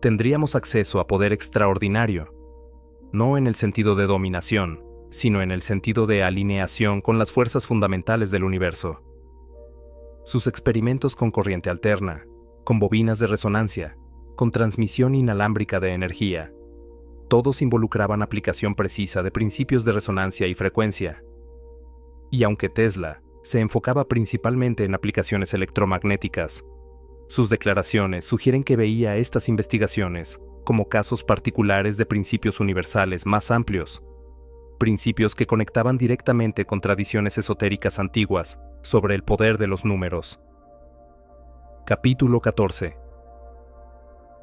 tendríamos acceso a poder extraordinario, no en el sentido de dominación, sino en el sentido de alineación con las fuerzas fundamentales del universo. Sus experimentos con corriente alterna, con bobinas de resonancia, con transmisión inalámbrica de energía, todos involucraban aplicación precisa de principios de resonancia y frecuencia. Y aunque Tesla se enfocaba principalmente en aplicaciones electromagnéticas, sus declaraciones sugieren que veía estas investigaciones como casos particulares de principios universales más amplios, principios que conectaban directamente con tradiciones esotéricas antiguas sobre el poder de los números. Capítulo 14.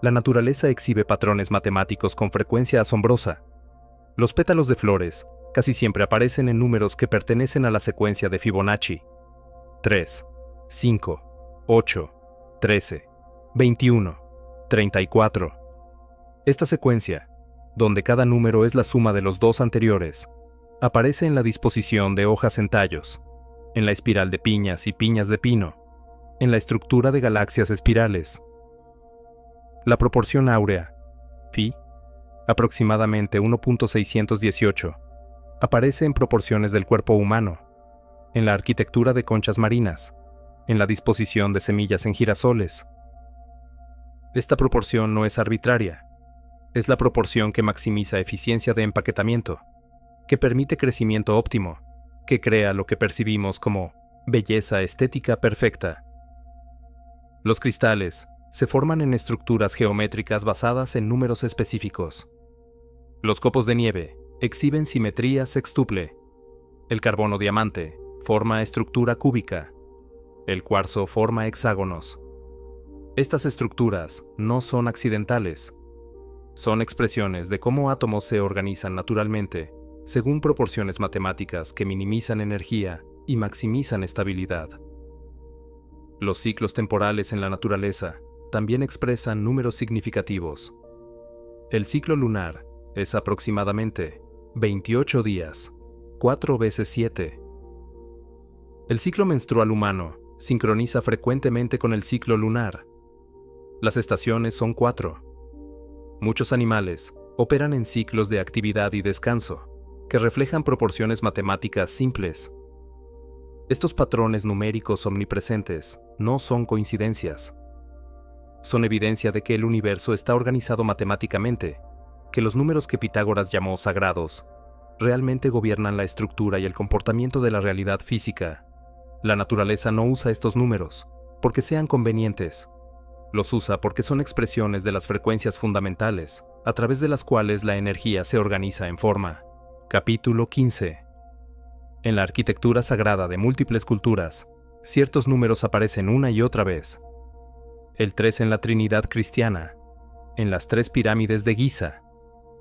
La naturaleza exhibe patrones matemáticos con frecuencia asombrosa. Los pétalos de flores casi siempre aparecen en números que pertenecen a la secuencia de Fibonacci: 3, 5, 8, 13, 21, 34. Esta secuencia, donde cada número es la suma de los dos anteriores, aparece en la disposición de hojas en tallos, en la espiral de piñas y piñas de pino, en la estructura de galaxias espirales. La proporción áurea, phi, aproximadamente 1.618, aparece en proporciones del cuerpo humano, en la arquitectura de conchas marinas, en la disposición de semillas en girasoles. Esta proporción no es arbitraria. Es la proporción que maximiza eficiencia de empaquetamiento, que permite crecimiento óptimo, que crea lo que percibimos como belleza estética perfecta. Los cristales se forman en estructuras geométricas basadas en números específicos. Los copos de nieve exhiben simetría sextuple. El carbono diamante forma estructura cúbica. El cuarzo forma hexágonos. Estas estructuras no son accidentales. Son expresiones de cómo átomos se organizan naturalmente, según proporciones matemáticas que minimizan energía y maximizan estabilidad. Los ciclos temporales en la naturaleza también expresan números significativos. El ciclo lunar es aproximadamente 28 días, 4 veces 7. El ciclo menstrual humano sincroniza frecuentemente con el ciclo lunar. Las estaciones son 4. Muchos animales operan en ciclos de actividad y descanso, que reflejan proporciones matemáticas simples. Estos patrones numéricos omnipresentes no son coincidencias. Son evidencia de que el universo está organizado matemáticamente, que los números que Pitágoras llamó sagrados realmente gobiernan la estructura y el comportamiento de la realidad física. La naturaleza no usa estos números porque sean convenientes. Los usa porque son expresiones de las frecuencias fundamentales, a través de las cuales la energía se organiza en forma. Capítulo 15. En la arquitectura sagrada de múltiples culturas, ciertos números aparecen una y otra vez. El 3 en la Trinidad cristiana, en las 3 pirámides de Giza,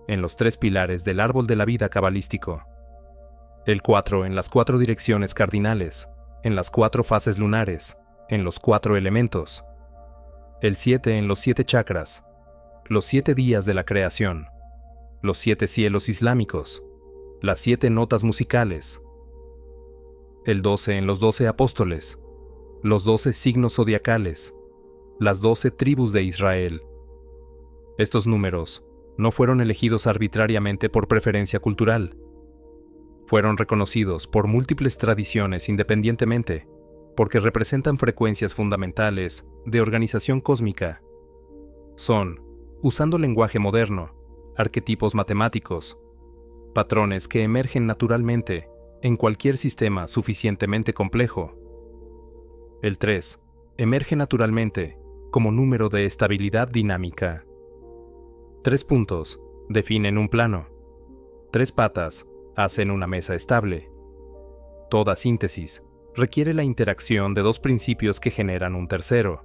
en los 3 pilares del árbol de la vida cabalístico. El 4 en las 4 direcciones cardinales, en las 4 fases lunares, en los 4 elementos. El 7 en los 7 chakras, los 7 días de la creación, los 7 cielos islámicos, las 7 notas musicales. El 12 en los 12 apóstoles, los 12 signos zodiacales, las 12 tribus de Israel. Estos números no fueron elegidos arbitrariamente por preferencia cultural. Fueron reconocidos por múltiples tradiciones independientemente, porque representan frecuencias fundamentales de organización cósmica. Son, usando lenguaje moderno, arquetipos matemáticos, patrones que emergen naturalmente en cualquier sistema suficientemente complejo. El 3 emerge naturalmente como número de estabilidad dinámica. 3 puntos definen un plano. 3 patas hacen una mesa estable. Toda síntesis requiere la interacción de 2 principios que generan un tercero.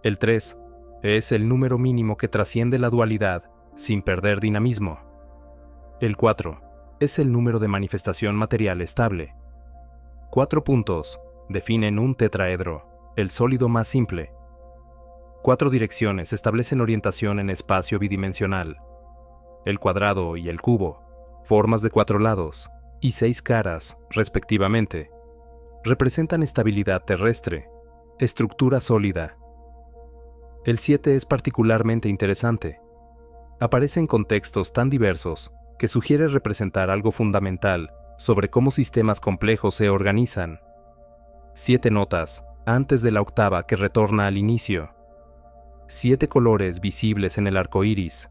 El 3 es el número mínimo que trasciende la dualidad sin perder dinamismo. El 4 es el número de manifestación material estable. 4 puntos definen un tetraedro, el sólido más simple. 4 direcciones establecen orientación en espacio bidimensional. El cuadrado y el cubo, formas de 4 lados y 6 caras, respectivamente, representan estabilidad terrestre, estructura sólida. El 7 es particularmente interesante. Aparece en contextos tan diversos que sugiere representar algo fundamental sobre cómo sistemas complejos se organizan. 7 notas antes de la octava que retorna al inicio. 7 colores visibles en el arco iris.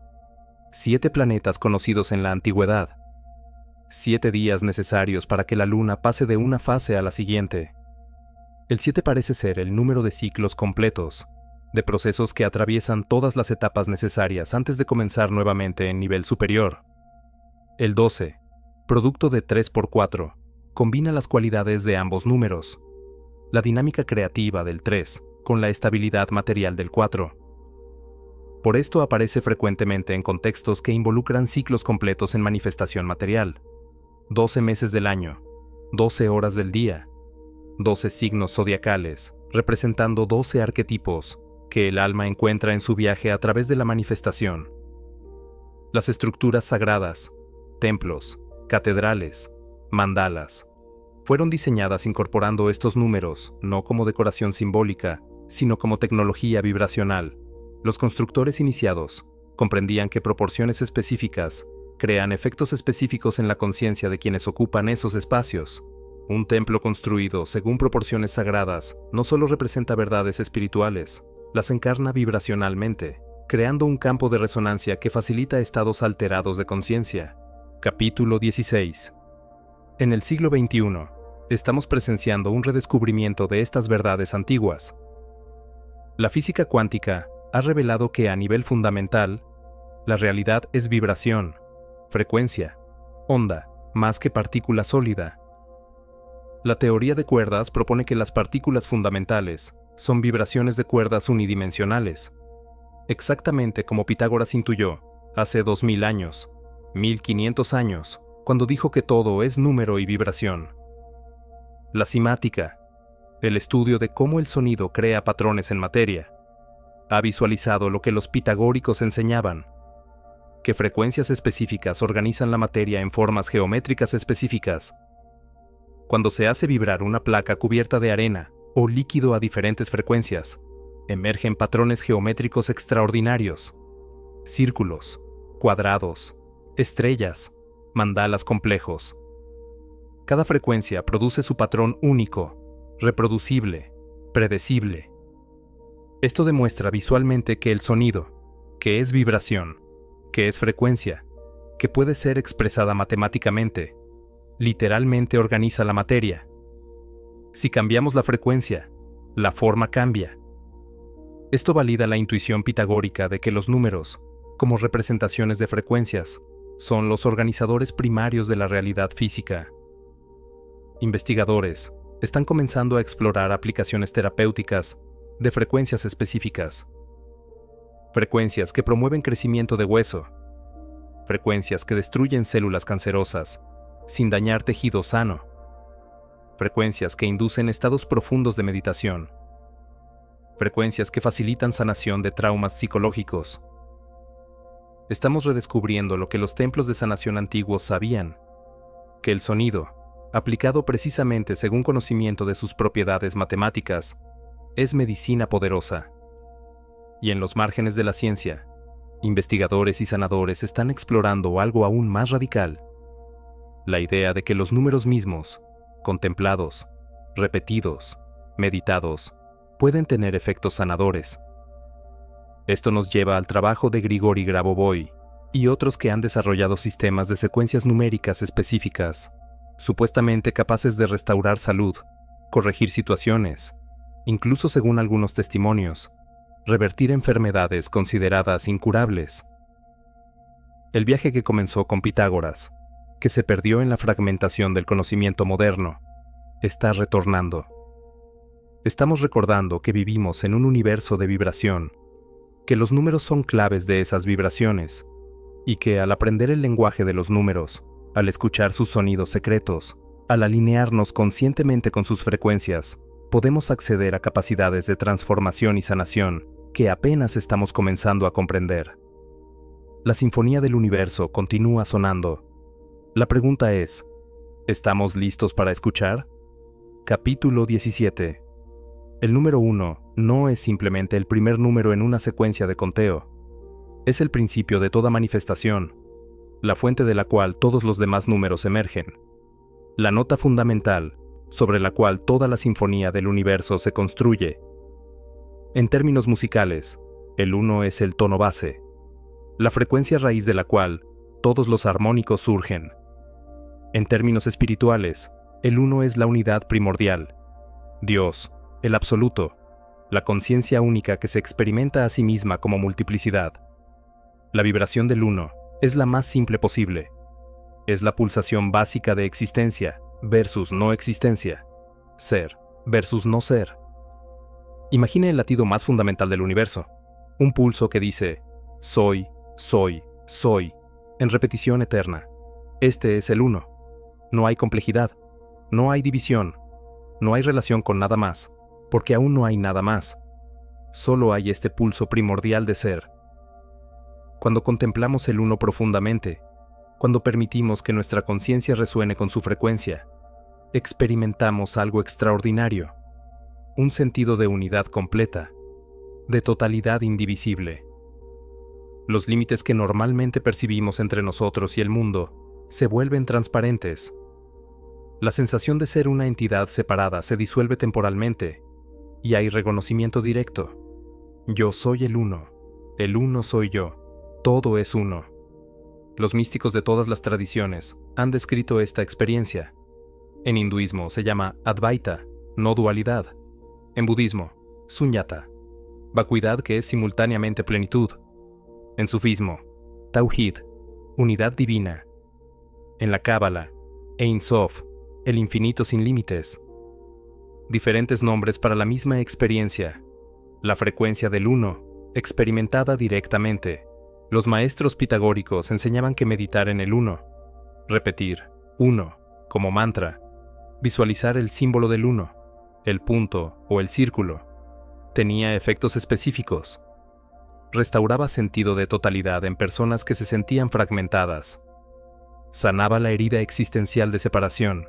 7 planetas conocidos en la antigüedad. 7 días necesarios para que la luna pase de una fase a la siguiente. El 7 parece ser el número de ciclos completos, de procesos que atraviesan todas las etapas necesarias antes de comenzar nuevamente en nivel superior. El 12, producto de 3 por 4, combina las cualidades de ambos números, la dinámica creativa del 3 con la estabilidad material del 4. Por esto aparece frecuentemente en contextos que involucran ciclos completos en manifestación material. 12 meses del año, 12 horas del día, 12 signos zodiacales, representando 12 arquetipos que el alma encuentra en su viaje a través de la manifestación. Las estructuras sagradas, templos, catedrales, mandalas, fueron diseñadas incorporando estos números no como decoración simbólica, sino como tecnología vibracional. Los constructores iniciados comprendían que proporciones específicas crean efectos específicos en la conciencia de quienes ocupan esos espacios. Un templo construido según proporciones sagradas no solo representa verdades espirituales, las encarna vibracionalmente, creando un campo de resonancia que facilita estados alterados de conciencia. Capítulo 16. En el siglo XXI, estamos presenciando un redescubrimiento de estas verdades antiguas. La física cuántica ha revelado que a nivel fundamental, la realidad es vibración, frecuencia, onda, más que partícula sólida. La teoría de cuerdas propone que las partículas fundamentales son vibraciones de cuerdas unidimensionales, exactamente como Pitágoras intuyó hace 2000 años, 1500 años, cuando dijo que todo es número y vibración. La cimática, el estudio de cómo el sonido crea patrones en materia, ha visualizado lo que los pitagóricos enseñaban, que frecuencias específicas organizan la materia en formas geométricas específicas. Cuando se hace vibrar una placa cubierta de arena o líquido a diferentes frecuencias, emergen patrones geométricos extraordinarios, círculos, cuadrados, estrellas, mandalas complejos. Cada frecuencia produce su patrón único, reproducible, predecible. Esto demuestra visualmente que el sonido, que es vibración, que es frecuencia, que puede ser expresada matemáticamente, literalmente organiza la materia. Si cambiamos la frecuencia, la forma cambia. Esto valida la intuición pitagórica de que los números, como representaciones de frecuencias, son los organizadores primarios de la realidad física. Investigadores están comenzando a explorar aplicaciones terapéuticas de frecuencias específicas. Frecuencias que promueven crecimiento de hueso. Frecuencias que destruyen células cancerosas, sin dañar tejido sano. Frecuencias que inducen estados profundos de meditación. Frecuencias que facilitan sanación de traumas psicológicos. Estamos redescubriendo lo que los templos de sanación antiguos sabían, que el sonido, aplicado precisamente según conocimiento de sus propiedades matemáticas, es medicina poderosa. Y en los márgenes de la ciencia, investigadores y sanadores están explorando algo aún más radical: la idea de que los números mismos, contemplados, repetidos, meditados, pueden tener efectos sanadores. Esto nos lleva al trabajo de Grigori Grabovoi y otros que han desarrollado sistemas de secuencias numéricas específicas, supuestamente capaces de restaurar salud, corregir situaciones, incluso según algunos testimonios, revertir enfermedades consideradas incurables. El viaje que comenzó con Pitágoras, que se perdió en la fragmentación del conocimiento moderno, está retornando. Estamos recordando que vivimos en un universo de vibración, que los números son claves de esas vibraciones, y que al aprender el lenguaje de los números, al escuchar sus sonidos secretos, al alinearnos conscientemente con sus frecuencias, podemos acceder a capacidades de transformación y sanación que apenas estamos comenzando a comprender. La sinfonía del universo continúa sonando. La pregunta es, ¿estamos listos para escuchar? Capítulo 17. El número 1 no es simplemente el primer número en una secuencia de conteo. Es el principio de toda manifestación, la fuente de la cual todos los demás números emergen. La nota fundamental, sobre la cual toda la sinfonía del universo se construye. En términos musicales, el 1 es el tono base, la frecuencia raíz de la cual todos los armónicos surgen. En términos espirituales, el 1 es la unidad primordial, Dios, el absoluto, la conciencia única que se experimenta a sí misma como multiplicidad. La vibración del 1 es la más simple posible. Es la pulsación básica de existencia versus no existencia, ser versus no ser. Imagine el latido más fundamental del universo, un pulso que dice, soy, soy, soy, en repetición eterna. Este es el 1. No hay complejidad, no hay división, no hay relación con nada más, porque aún no hay nada más. Solo hay este pulso primordial de ser. Cuando contemplamos el 1 profundamente, cuando permitimos que nuestra conciencia resuene con su frecuencia, experimentamos algo extraordinario, un sentido de unidad completa, de totalidad indivisible. Los límites que normalmente percibimos entre nosotros y el mundo se vuelven transparentes. La sensación de ser una entidad separada se disuelve temporalmente y hay reconocimiento directo. Yo soy el 1 soy yo, todo es uno. Los místicos de todas las tradiciones han descrito esta experiencia. En hinduismo se llama Advaita, no dualidad. En budismo, Sunyata, vacuidad que es simultáneamente plenitud. En sufismo, Tauhid, unidad divina. En la Cábala, Ein Sof, el infinito sin límites. Diferentes nombres para la misma experiencia. La frecuencia del 1, experimentada directamente. Los maestros pitagóricos enseñaban que meditar en el 1, repetir 1 como mantra, visualizar el símbolo del 1, el punto o el círculo, tenía efectos específicos. Restauraba sentido de totalidad en personas que se sentían fragmentadas. Sanaba la herida existencial de separación.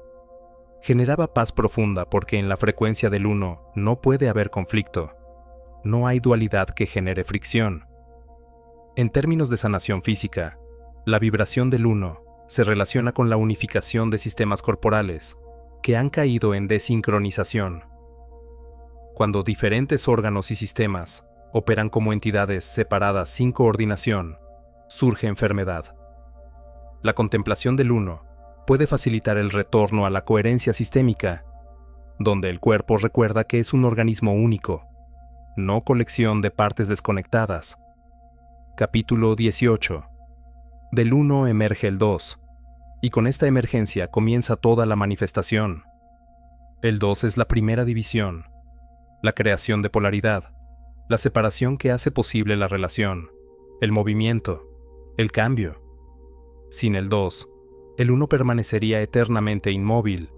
Generaba paz profunda porque en la frecuencia del 1 no puede haber conflicto. No hay dualidad que genere fricción. En términos de sanación física, la vibración del 1 se relaciona con la unificación de sistemas corporales que han caído en desincronización. Cuando diferentes órganos y sistemas operan como entidades separadas sin coordinación, surge enfermedad. La contemplación del 1 puede facilitar el retorno a la coherencia sistémica, donde el cuerpo recuerda que es un organismo único, no colección de partes desconectadas. Capítulo 18. Del 1 emerge el 2, y con esta emergencia comienza toda la manifestación. El 2 es la primera división, la creación de polaridad, la separación que hace posible la relación, el movimiento, el cambio. Sin el 2, el 1 permanecería eternamente inmóvil,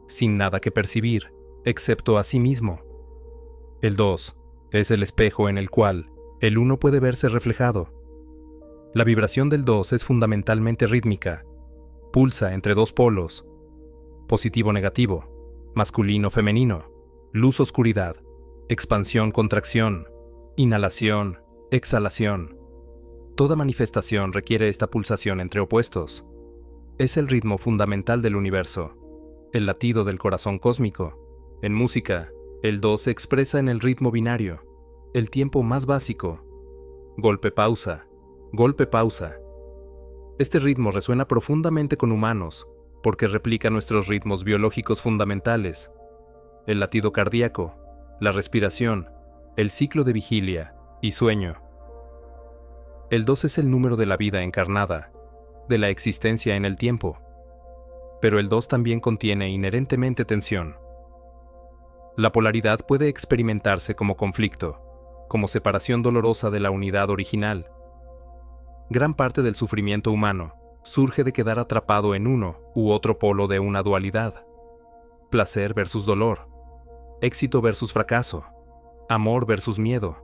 sin nada que percibir, excepto a sí mismo. El 2 es el espejo en el cual el 1 puede verse reflejado. La vibración del 2 es fundamentalmente rítmica. Pulsa entre dos polos, positivo-negativo, masculino-femenino, luz-oscuridad, expansión-contracción, inhalación, exhalación. Toda manifestación requiere esta pulsación entre opuestos. Es el ritmo fundamental del universo, el latido del corazón cósmico. En música, el 2 se expresa en el ritmo binario, el tiempo más básico. Golpe-pausa, golpe-pausa. Este ritmo resuena profundamente con humanos porque replica nuestros ritmos biológicos fundamentales, el latido cardíaco, la respiración, el ciclo de vigilia y sueño. El 2 es el número de la vida encarnada, de la existencia en el tiempo. Pero el 2 también contiene inherentemente tensión. La polaridad puede experimentarse como conflicto, como separación dolorosa de la unidad original. Gran parte del sufrimiento humano surge de quedar atrapado en uno u otro polo de una dualidad. Placer versus dolor, éxito versus fracaso, amor versus miedo.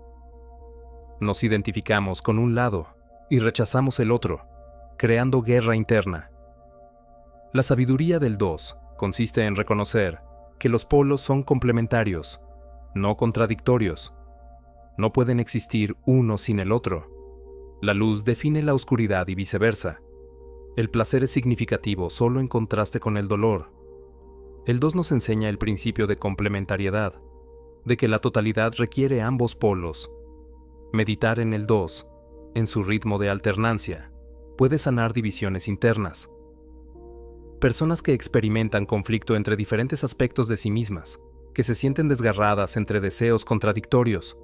Nos identificamos con un lado y rechazamos el otro, creando guerra interna. La sabiduría del 2 consiste en reconocer que los polos son complementarios, no contradictorios, No pueden existir uno sin el otro. La luz define la oscuridad y viceversa. El placer es significativo solo en contraste con el dolor. El 2 nos enseña el principio de complementariedad, de que la totalidad requiere ambos polos. Meditar en el 2, en su ritmo de alternancia, puede sanar divisiones internas. Personas que experimentan conflicto entre diferentes aspectos de sí mismas, que se sienten desgarradas entre deseos contradictorios,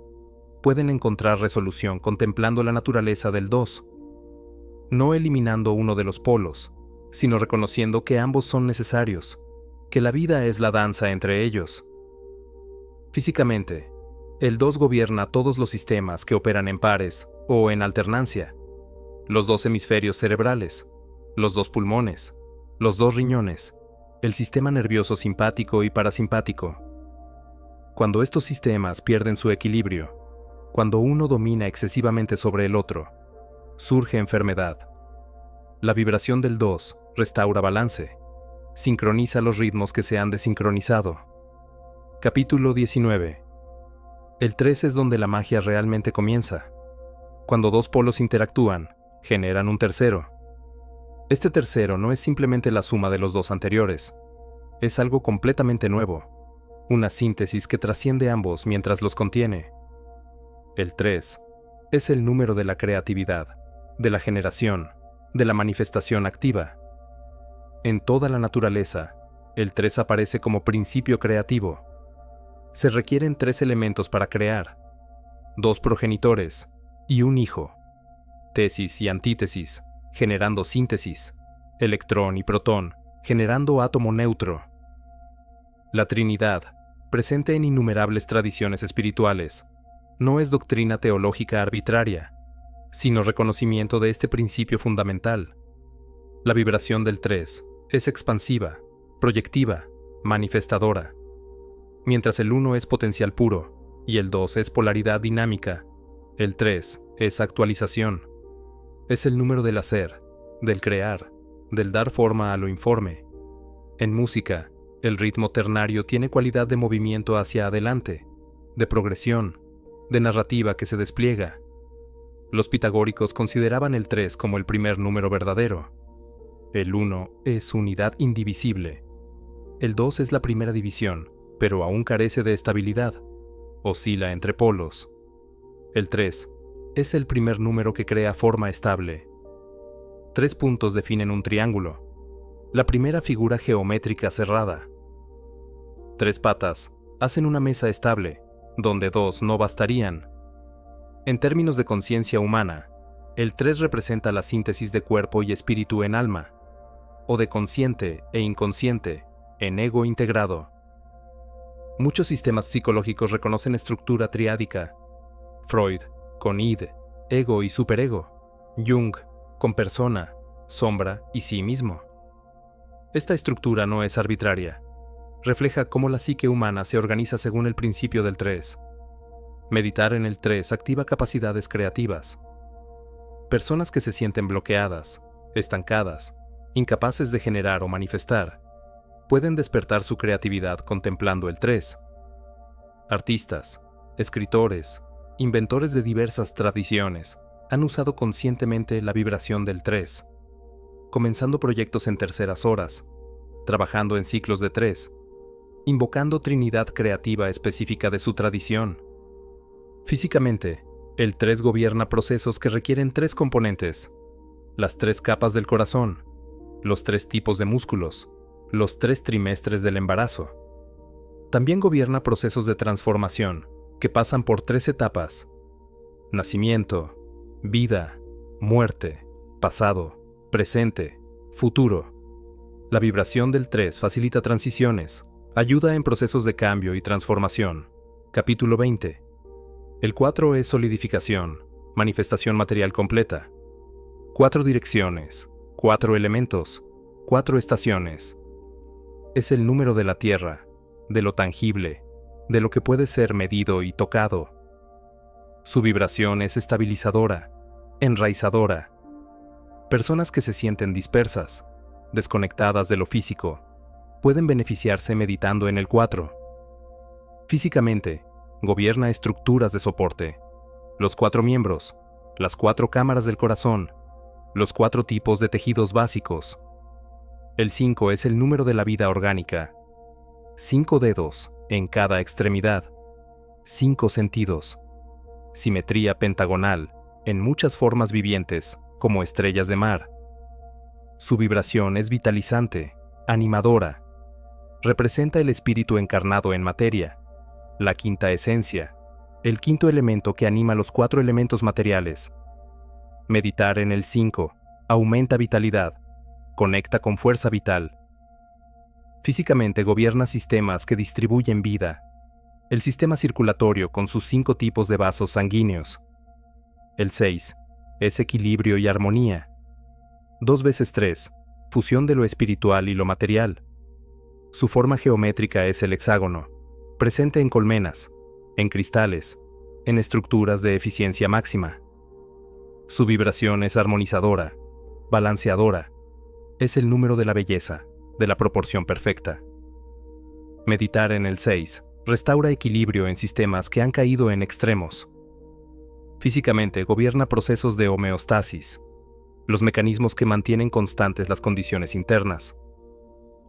pueden encontrar resolución contemplando la naturaleza del 2, no eliminando uno de los polos, sino reconociendo que ambos son necesarios, que la vida es la danza entre ellos. Físicamente, el 2 gobierna todos los sistemas que operan en pares o en alternancia, los 2 hemisferios cerebrales, los 2 pulmones, los 2 riñones, el sistema nervioso simpático y parasimpático. Cuando estos sistemas pierden su equilibrio, cuando uno domina excesivamente sobre el otro, surge enfermedad. La vibración del 2 restaura balance, sincroniza los ritmos que se han desincronizado. Capítulo 19. El 3 es donde la magia realmente comienza. Cuando 2 polos interactúan, generan un tercero. Este tercero no es simplemente la suma de los 2 anteriores, es algo completamente nuevo, una síntesis que trasciende ambos mientras los contiene. El 3 es el número de la creatividad, de la generación, de la manifestación activa. En toda la naturaleza, el 3 aparece como principio creativo. Se requieren 3 elementos para crear: 2 progenitores y un hijo. Tesis y antítesis, generando síntesis. Electrón y protón, generando átomo neutro. La Trinidad, presente en innumerables tradiciones espirituales, no es doctrina teológica arbitraria, sino reconocimiento de este principio fundamental. La vibración del 3 es expansiva, proyectiva, manifestadora. Mientras el 1 es potencial puro y el 2 es polaridad dinámica, el 3 es actualización. Es el número del hacer, del crear, del dar forma a lo informe. En música, el ritmo ternario tiene cualidad de movimiento hacia adelante, de progresión, de narrativa que se despliega. Los pitagóricos consideraban el 3 como el primer número verdadero. El 1 es unidad indivisible. El 2 es la primera división, pero aún carece de estabilidad. Oscila entre polos. El 3 es el primer número que crea forma estable. 3 puntos definen un triángulo. La primera figura geométrica cerrada. 3 patas hacen una mesa estable, donde 2 no bastarían. En términos de conciencia humana, el 3 representa la síntesis de cuerpo y espíritu en alma, o de consciente e inconsciente en ego integrado. Muchos sistemas psicológicos reconocen estructura triádica: Freud con id, ego y superego; Jung con persona, sombra y sí mismo. Esta estructura no es arbitraria. Refleja cómo la psique humana se organiza según el principio del 3. Meditar en el 3 activa capacidades creativas. Personas que se sienten bloqueadas, estancadas, incapaces de generar o manifestar, pueden despertar su creatividad contemplando el 3. Artistas, escritores, inventores de diversas tradiciones han usado conscientemente la vibración del 3, comenzando proyectos en terceras horas, trabajando en ciclos de 3, invocando trinidad creativa específica de su tradición. Físicamente, el 3 gobierna procesos que requieren 3 componentes: las 3 capas del corazón, los 3 tipos de músculos, los 3 trimestres del embarazo. También gobierna procesos de transformación que pasan por 3 etapas: nacimiento, vida, muerte, pasado, presente, futuro. La vibración del 3 facilita transiciones, ayuda en procesos de cambio y transformación. Capítulo 20. El 4 es solidificación, manifestación material completa. 4 direcciones, 4 elementos, 4 estaciones. Es el número de la tierra, de lo tangible, de lo que puede ser medido y tocado. Su vibración es estabilizadora, enraizadora. Personas que se sienten dispersas, desconectadas de lo físico, pueden beneficiarse meditando en el 4. Físicamente, gobierna estructuras de soporte, los 4 miembros, las 4 cámaras del corazón, los 4 tipos de tejidos básicos. El 5 es el número de la vida orgánica. 5 dedos en cada extremidad. 5 sentidos. Simetría pentagonal en muchas formas vivientes, como estrellas de mar. Su vibración es vitalizante, animadora. Representa el espíritu encarnado en materia, la quinta esencia, el quinto elemento que anima los 4 elementos materiales. Meditar en el 5 aumenta vitalidad, conecta con fuerza vital. Físicamente gobierna sistemas que distribuyen vida. El sistema circulatorio con sus 5 tipos de vasos sanguíneos. El 6 es equilibrio y armonía. 2 veces 3, fusión de lo espiritual y lo material. Su forma geométrica es el hexágono, presente en colmenas, en cristales, en estructuras de eficiencia máxima. Su vibración es armonizadora, balanceadora. Es el número de la belleza, de la proporción perfecta. Meditar en el 6 restaura equilibrio en sistemas que han caído en extremos. Físicamente gobierna procesos de homeostasis, los mecanismos que mantienen constantes las condiciones internas.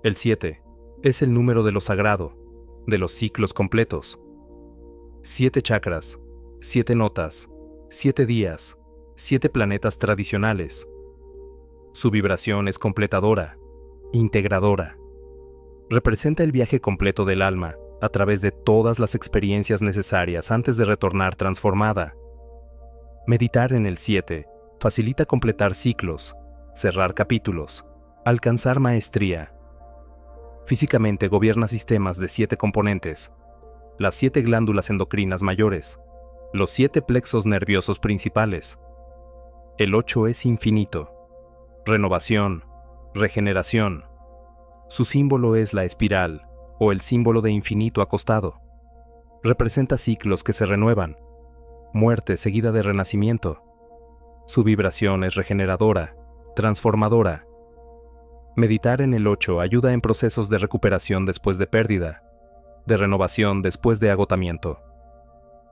El 7 es el número de lo sagrado, de los ciclos completos. 7 chakras, 7 notas, 7 días, 7 planetas tradicionales. Su vibración es completadora, integradora. Representa el viaje completo del alma a través de todas las experiencias necesarias antes de retornar transformada. Meditar en el 7 facilita completar ciclos, cerrar capítulos, alcanzar maestría. Físicamente gobierna sistemas de 7 componentes, las 7 glándulas endocrinas mayores, los 7 plexos nerviosos principales. El 8 es infinito, renovación, regeneración. Su símbolo es la espiral, o el símbolo de infinito acostado. Representa ciclos que se renuevan, muerte seguida de renacimiento. Su vibración es regeneradora, transformadora. Meditar en el 8 ayuda en procesos de recuperación después de pérdida, de renovación después de agotamiento.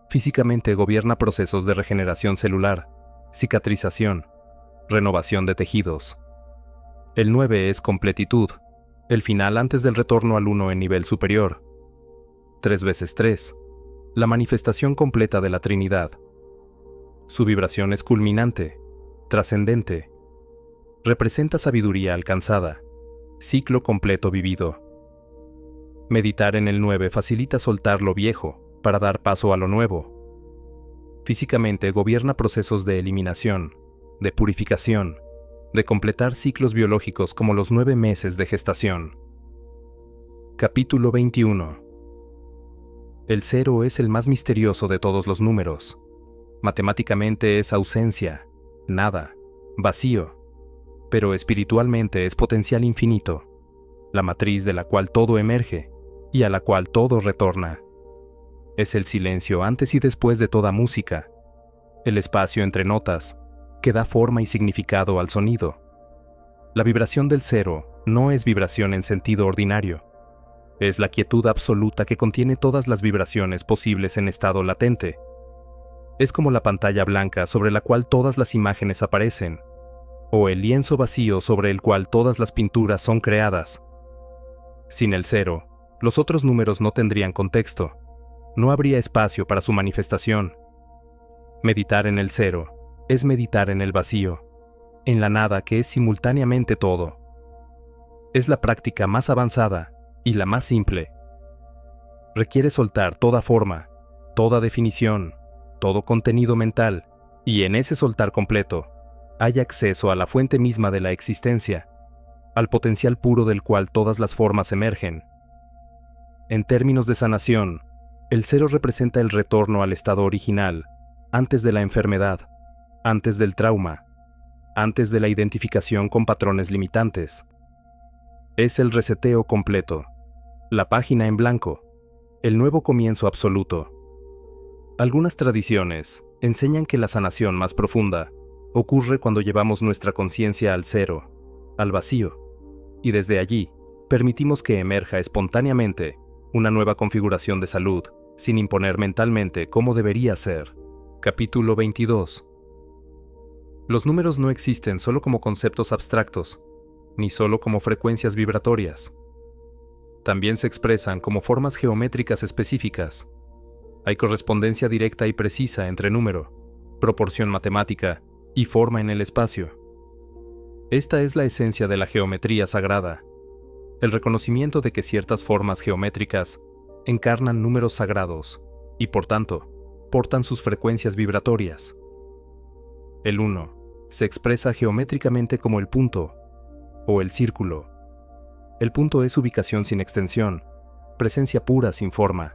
Físicamente gobierna procesos de regeneración celular, cicatrización, renovación de tejidos. El 9 es completitud, el final antes del retorno al 1 en nivel superior. 3 veces 3, la manifestación completa de la Trinidad. Su vibración es culminante, trascendente. Representa sabiduría alcanzada, ciclo completo vivido. Meditar en el 9 facilita soltar lo viejo para dar paso a lo nuevo. Físicamente gobierna procesos de eliminación, de purificación, de completar ciclos biológicos como los 9 meses de gestación. Capítulo 21. El 0 es el más misterioso de todos los números. Matemáticamente es ausencia, nada, vacío, pero espiritualmente es potencial infinito, la matriz de la cual todo emerge y a la cual todo retorna. Es el silencio antes y después de toda música, el espacio entre notas, que da forma y significado al sonido. La vibración del 0 no es vibración en sentido ordinario. Es la quietud absoluta que contiene todas las vibraciones posibles en estado latente. Es como la pantalla blanca sobre la cual todas las imágenes aparecen, o el lienzo vacío sobre el cual todas las pinturas son creadas. Sin el 0, los otros números no tendrían contexto. No habría espacio para su manifestación. Meditar en el 0 es meditar en el vacío, en la nada que es simultáneamente todo. Es la práctica más avanzada y la más simple. Requiere soltar toda forma, toda definición, todo contenido mental, y en ese soltar completo, hay acceso a la fuente misma de la existencia, al potencial puro del cual todas las formas emergen. En términos de sanación, el 0 representa el retorno al estado original, antes de la enfermedad, antes del trauma, antes de la identificación con patrones limitantes. Es el reseteo completo, la página en blanco, el nuevo comienzo absoluto. Algunas tradiciones enseñan que la sanación más profunda ocurre cuando llevamos nuestra conciencia al 0, al vacío, y desde allí permitimos que emerja espontáneamente una nueva configuración de salud, sin imponer mentalmente cómo debería ser. Capítulo 22. Los números no existen solo como conceptos abstractos, ni solo como frecuencias vibratorias. También se expresan como formas geométricas específicas. Hay correspondencia directa y precisa entre número, proporción matemática y forma en el espacio. Esta es la esencia de la geometría sagrada, el reconocimiento de que ciertas formas geométricas encarnan números sagrados y, por tanto, portan sus frecuencias vibratorias. El 1 se expresa geométricamente como el punto o el círculo. El punto es ubicación sin extensión, presencia pura sin forma.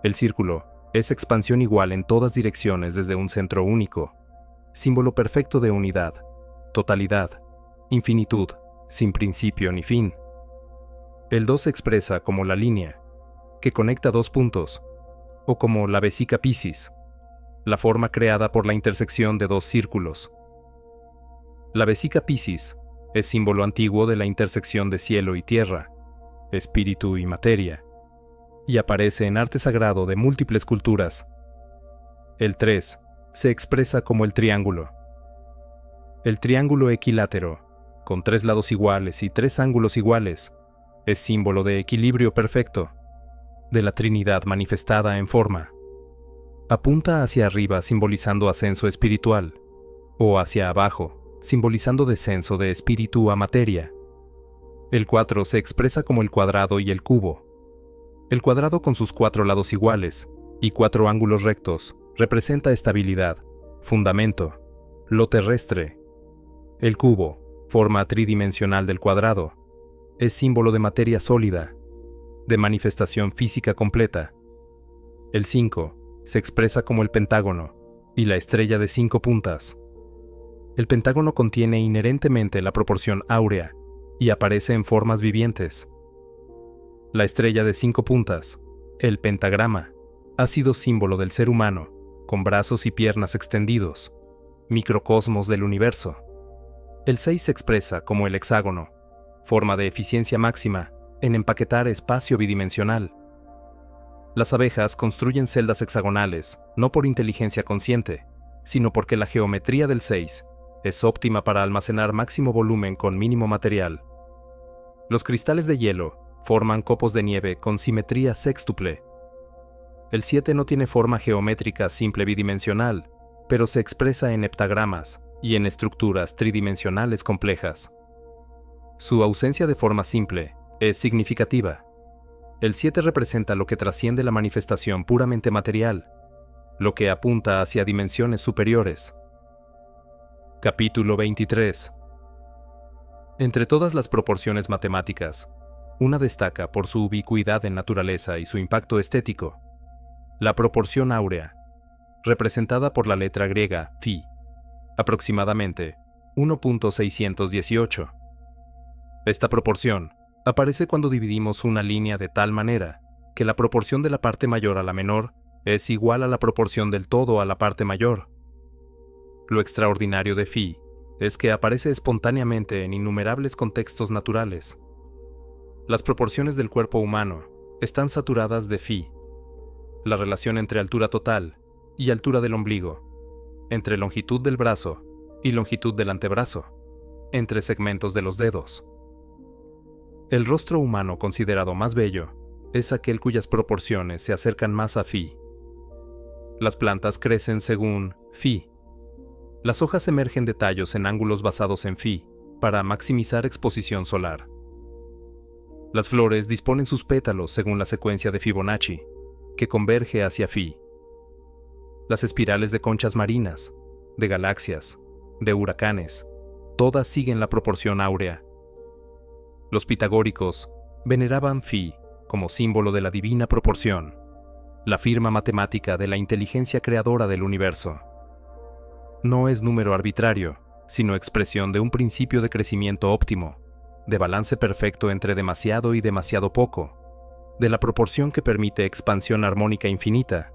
El círculo es expansión igual en todas direcciones desde un centro único, símbolo perfecto de unidad, totalidad, infinitud, sin principio ni fin. El 2 se expresa como la línea, que conecta dos puntos, o como la vesica Piscis, la forma creada por la intersección de dos círculos. La vesica Piscis es símbolo antiguo de la intersección de cielo y tierra, espíritu y materia, y aparece en arte sagrado de múltiples culturas. El 3 se expresa como el triángulo. El triángulo equilátero, con 3 lados iguales y 3 ángulos iguales, es símbolo de equilibrio perfecto, de la Trinidad manifestada en forma. Apunta hacia arriba simbolizando ascenso espiritual, o hacia abajo, simbolizando descenso de espíritu a materia. El 4 se expresa como el cuadrado y el cubo. El cuadrado con sus 4 lados iguales y 4 ángulos rectos representa estabilidad, fundamento, lo terrestre. El cubo, forma tridimensional del cuadrado, es símbolo de materia sólida, de manifestación física completa. El 5 se expresa como el pentágono y la estrella de 5 puntas. El pentágono contiene inherentemente la proporción áurea y aparece en formas vivientes. La estrella de 5 puntas, el pentagrama, ha sido símbolo del ser humano, con brazos y piernas extendidos, microcosmos del universo. El 6 se expresa como el hexágono, forma de eficiencia máxima en empaquetar espacio bidimensional. Las abejas construyen celdas hexagonales, no por inteligencia consciente, sino porque la geometría del 6 es óptima para almacenar máximo volumen con mínimo material. Los cristales de hielo forman copos de nieve con simetría sextuple. El 7 no tiene forma geométrica simple bidimensional, pero se expresa en heptagramas y en estructuras tridimensionales complejas. Su ausencia de forma simple es significativa. El 7 representa lo que trasciende la manifestación puramente material, lo que apunta hacia dimensiones superiores. Capítulo 23. Entre todas las proporciones matemáticas, una destaca por su ubicuidad en naturaleza y su impacto estético: la proporción áurea, representada por la letra griega phi, aproximadamente 1.618. Esta proporción aparece cuando dividimos una línea de tal manera que la proporción de la parte mayor a la menor es igual a la proporción del todo a la parte mayor. Lo extraordinario de phi es que aparece espontáneamente en innumerables contextos naturales. Las proporciones del cuerpo humano están saturadas de phi. La relación entre altura total y altura del ombligo, entre longitud del brazo y longitud del antebrazo, entre segmentos de los dedos. El rostro humano considerado más bello es aquel cuyas proporciones se acercan más a phi. Las plantas crecen según phi. Las hojas emergen de tallos en ángulos basados en phi para maximizar exposición solar. Las flores disponen sus pétalos según la secuencia de Fibonacci, que converge hacia phi. Las espirales de conchas marinas, de galaxias, de huracanes, todas siguen la proporción áurea. Los pitagóricos veneraban phi como símbolo de la divina proporción, la firma matemática de la inteligencia creadora del universo. No es número arbitrario, sino expresión de un principio de crecimiento óptimo, de balance perfecto entre demasiado y demasiado poco, de la proporción que permite expansión armónica infinita.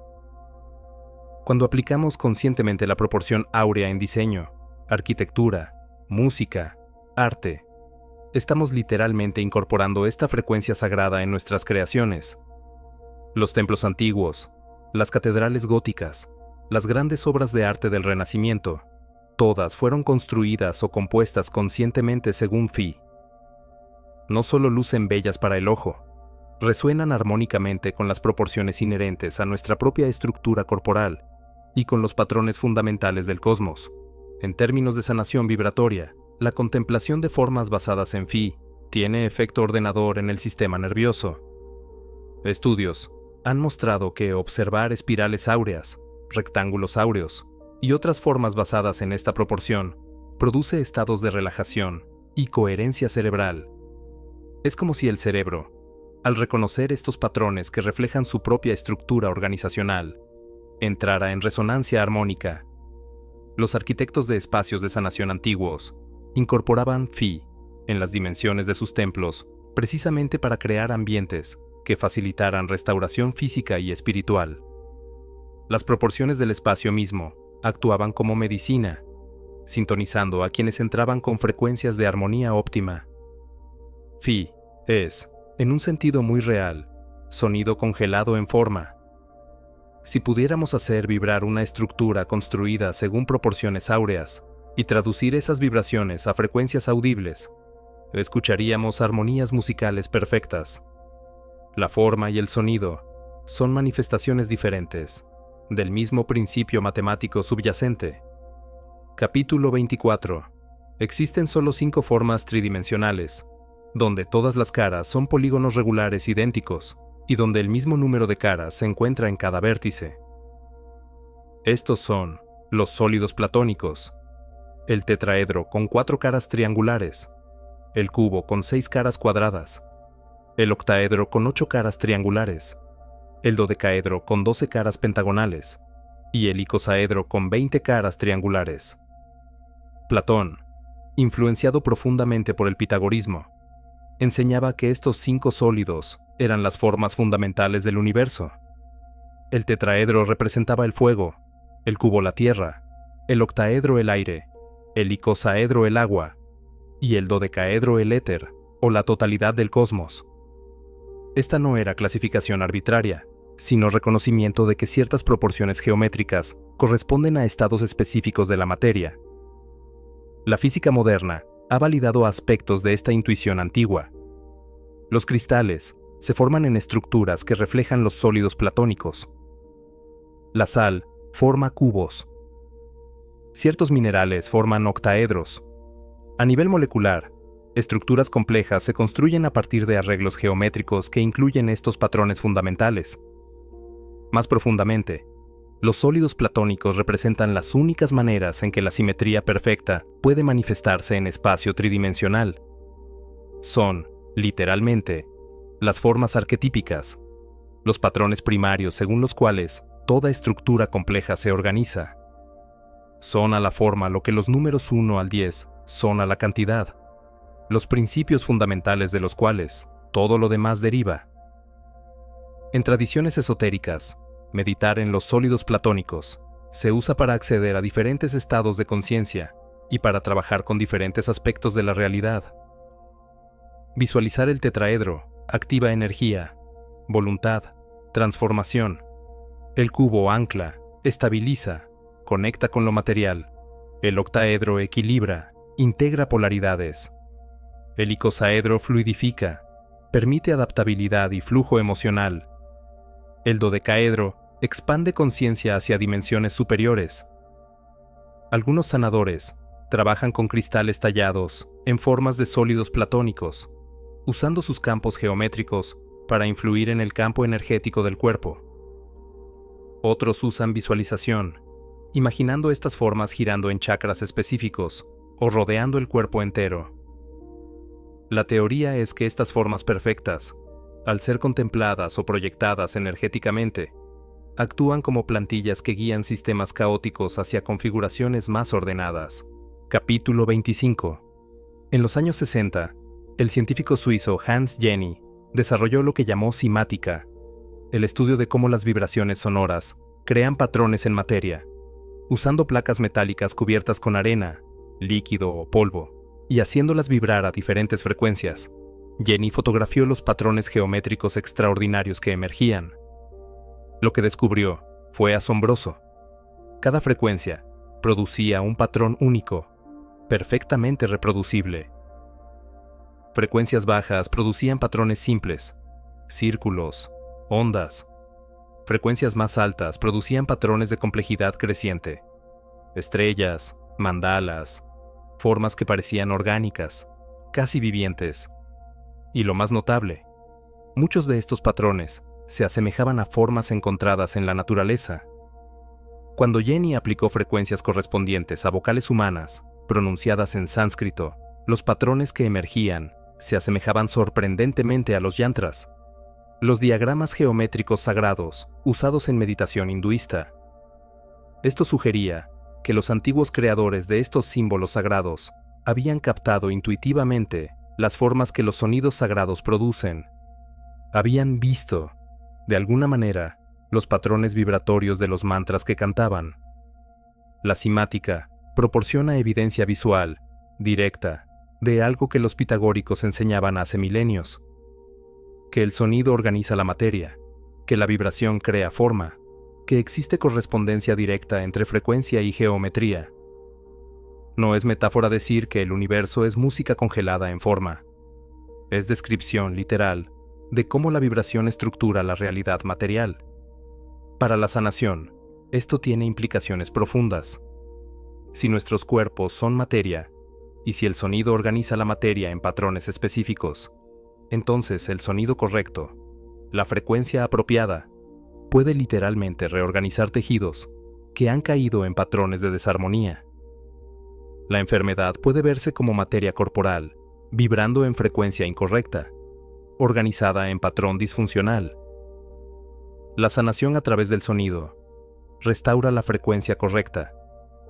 Cuando aplicamos conscientemente la proporción áurea en diseño, arquitectura, música, arte, estamos literalmente incorporando esta frecuencia sagrada en nuestras creaciones. Los templos antiguos, las catedrales góticas las grandes obras de arte del Renacimiento, todas fueron construidas o compuestas conscientemente según Phi. No solo lucen bellas para el ojo, resuenan armónicamente con las proporciones inherentes a nuestra propia estructura corporal y con los patrones fundamentales del cosmos. En términos de sanación vibratoria, la contemplación de formas basadas en Phi tiene efecto ordenador en el sistema nervioso. Estudios han mostrado que observar espirales áureas, rectángulos áureos y otras formas basadas en esta proporción produce estados de relajación y coherencia cerebral. Es como si el cerebro, al reconocer estos patrones que reflejan su propia estructura organizacional, entrara en resonancia armónica. Los arquitectos de espacios de sanación antiguos incorporaban Phi en las dimensiones de sus templos precisamente para crear ambientes que facilitaran restauración física y espiritual. Las proporciones del espacio mismo actuaban como medicina, sintonizando a quienes entraban con frecuencias de armonía óptima. Phi es, en un sentido muy real, sonido congelado en forma. Si pudiéramos hacer vibrar una estructura construida según proporciones áureas y traducir esas vibraciones a frecuencias audibles, escucharíamos armonías musicales perfectas. La forma y el sonido son manifestaciones diferentes del mismo principio matemático subyacente. Capítulo 24. Existen solo 5 formas tridimensionales, donde todas las caras son polígonos regulares idénticos y donde el mismo número de caras se encuentra en cada vértice. Estos son los sólidos platónicos, el tetraedro con 4 caras triangulares, el cubo con 6 caras cuadradas, el octaedro con 8 caras triangulares, el dodecaedro con 12 caras pentagonales y el icosaedro con 20 caras triangulares. Platón, influenciado profundamente por el pitagorismo, enseñaba que estos 5 sólidos eran las formas fundamentales del universo. El tetraedro representaba el fuego, el cubo la tierra, el octaedro el aire, el icosaedro el agua y el dodecaedro el éter o la totalidad del cosmos. Esta no era clasificación arbitraria, sino reconocimiento de que ciertas proporciones geométricas corresponden a estados específicos de la materia. La física moderna ha validado aspectos de esta intuición antigua. Los cristales se forman en estructuras que reflejan los sólidos platónicos. La sal forma cubos. Ciertos minerales forman octaedros. A nivel molecular, estructuras complejas se construyen a partir de arreglos geométricos que incluyen estos patrones fundamentales. Más profundamente, los sólidos platónicos representan las únicas maneras en que la simetría perfecta puede manifestarse en espacio tridimensional. Son, literalmente, las formas arquetípicas, los patrones primarios según los cuales toda estructura compleja se organiza. Son a la forma lo que los números 1 al 10 son a la cantidad, los principios fundamentales de los cuales todo lo demás deriva. En tradiciones esotéricas, meditar en los sólidos platónicos se usa para acceder a diferentes estados de conciencia y para trabajar con diferentes aspectos de la realidad. Visualizar el tetraedro activa energía, voluntad, transformación. El cubo ancla, estabiliza, conecta con lo material. El octaedro equilibra, integra polaridades. El icosaedro fluidifica, permite adaptabilidad y flujo emocional. El dodecaedro expande conciencia hacia dimensiones superiores. Algunos sanadores trabajan con cristales tallados en formas de sólidos platónicos, usando sus campos geométricos para influir en el campo energético del cuerpo. Otros usan visualización, imaginando estas formas girando en chakras específicos o rodeando el cuerpo entero. La teoría es que estas formas perfectas, al ser contempladas o proyectadas energéticamente, actúan como plantillas que guían sistemas caóticos hacia configuraciones más ordenadas. Capítulo 25. En los años 60, el científico suizo Hans Jenny desarrolló lo que llamó cimática, el estudio de cómo las vibraciones sonoras crean patrones en materia, usando placas metálicas cubiertas con arena, líquido o polvo, y haciéndolas vibrar a diferentes frecuencias. Jenny fotografió los patrones geométricos extraordinarios que emergían. Lo que descubrió fue asombroso. Cada frecuencia producía un patrón único, perfectamente reproducible. Frecuencias bajas producían patrones simples, círculos, ondas. Frecuencias más altas producían patrones de complejidad creciente, estrellas, mandalas, formas que parecían orgánicas, casi vivientes. Y lo más notable, muchos de estos patrones se asemejaban a formas encontradas en la naturaleza. Cuando Jenny aplicó frecuencias correspondientes a vocales humanas, pronunciadas en sánscrito, los patrones que emergían se asemejaban sorprendentemente a los yantras, los diagramas geométricos sagrados usados en meditación hinduista. Esto sugería que los antiguos creadores de estos símbolos sagrados habían captado intuitivamente las formas que los sonidos sagrados producen. Habían visto, de alguna manera, los patrones vibratorios de los mantras que cantaban. La simática proporciona evidencia visual, directa, de algo que los pitagóricos enseñaban hace milenios: que el sonido organiza la materia, que la vibración crea forma, que existe correspondencia directa entre frecuencia y geometría. No es metáfora decir que el universo es música congelada en forma. Es descripción literal de cómo la vibración estructura la realidad material. Para la sanación, esto tiene implicaciones profundas. Si nuestros cuerpos son materia, y si el sonido organiza la materia en patrones específicos, entonces el sonido correcto, la frecuencia apropiada, puede literalmente reorganizar tejidos que han caído en patrones de desarmonía. La enfermedad puede verse como materia corporal, vibrando en frecuencia incorrecta, organizada en patrón disfuncional. La sanación a través del sonido restaura la frecuencia correcta,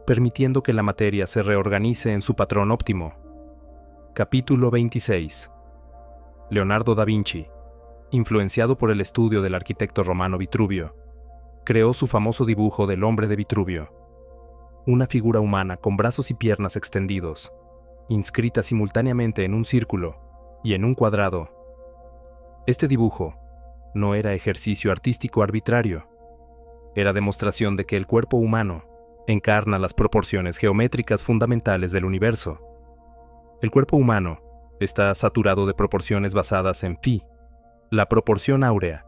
permitiendo que la materia se reorganice en su patrón óptimo. Capítulo 26. Leonardo da Vinci, influenciado por el estudio del arquitecto romano Vitruvio, creó su famoso dibujo del hombre de Vitruvio, una figura humana con brazos y piernas extendidos, inscrita simultáneamente en un círculo y en un cuadrado. Este dibujo no era ejercicio artístico arbitrario, era demostración de que el cuerpo humano encarna las proporciones geométricas fundamentales del universo. El cuerpo humano está saturado de proporciones basadas en phi, la proporción áurea.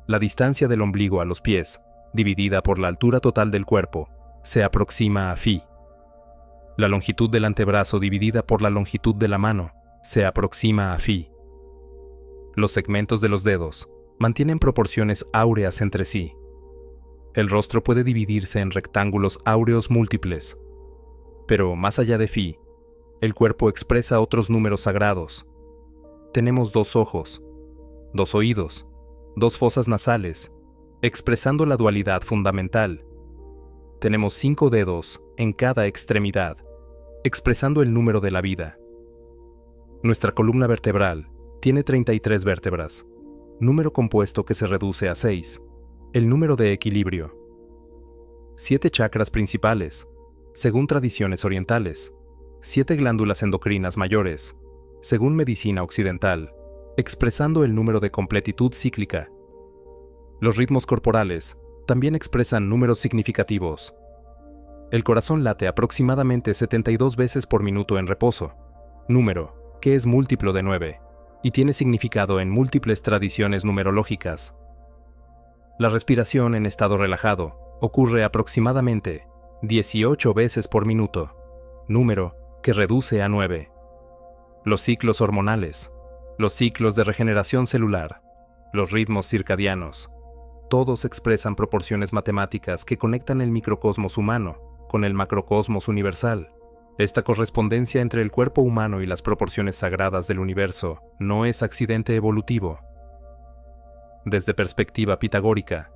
La distancia del ombligo a los pies, dividida por la altura total del cuerpo, se aproxima a phi. La longitud del antebrazo dividida por la longitud de la mano se aproxima a phi. Los segmentos de los dedos mantienen proporciones áureas entre sí. El rostro puede dividirse en rectángulos áureos múltiples. Pero más allá de phi, el cuerpo expresa otros números sagrados. Tenemos 2 ojos, 2 oídos, 2 fosas nasales, expresando la dualidad fundamental. Tenemos 5 dedos en cada extremidad, expresando el número de la vida. Nuestra columna vertebral tiene 33 vértebras, número compuesto que se reduce a 6, el número de equilibrio. 7 chakras principales, según tradiciones orientales, 7 glándulas endocrinas mayores, según medicina occidental, expresando el número de completitud cíclica. Los ritmos corporales también expresan números significativos. El corazón late aproximadamente 72 veces por minuto en reposo, número que es múltiplo de 9, y tiene significado en múltiples tradiciones numerológicas. La respiración en estado relajado ocurre aproximadamente 18 veces por minuto, número que reduce a 9. Los ciclos hormonales, los ciclos de regeneración celular, los ritmos circadianos, todos expresan proporciones matemáticas que conectan el microcosmos humano con el macrocosmos universal. Esta correspondencia entre el cuerpo humano y las proporciones sagradas del universo no es accidente evolutivo. Desde perspectiva pitagórica,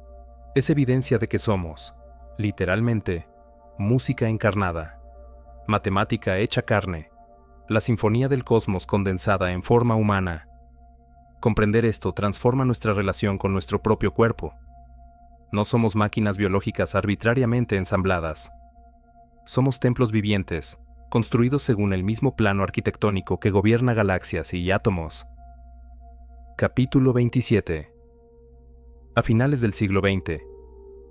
es evidencia de que somos, literalmente, música encarnada, matemática hecha carne, la sinfonía del cosmos condensada en forma humana. Comprender esto transforma nuestra relación con nuestro propio cuerpo. No somos máquinas biológicas arbitrariamente ensambladas. Somos templos vivientes, construidos según el mismo plano arquitectónico que gobierna galaxias y átomos. Capítulo 27. A finales del siglo XX,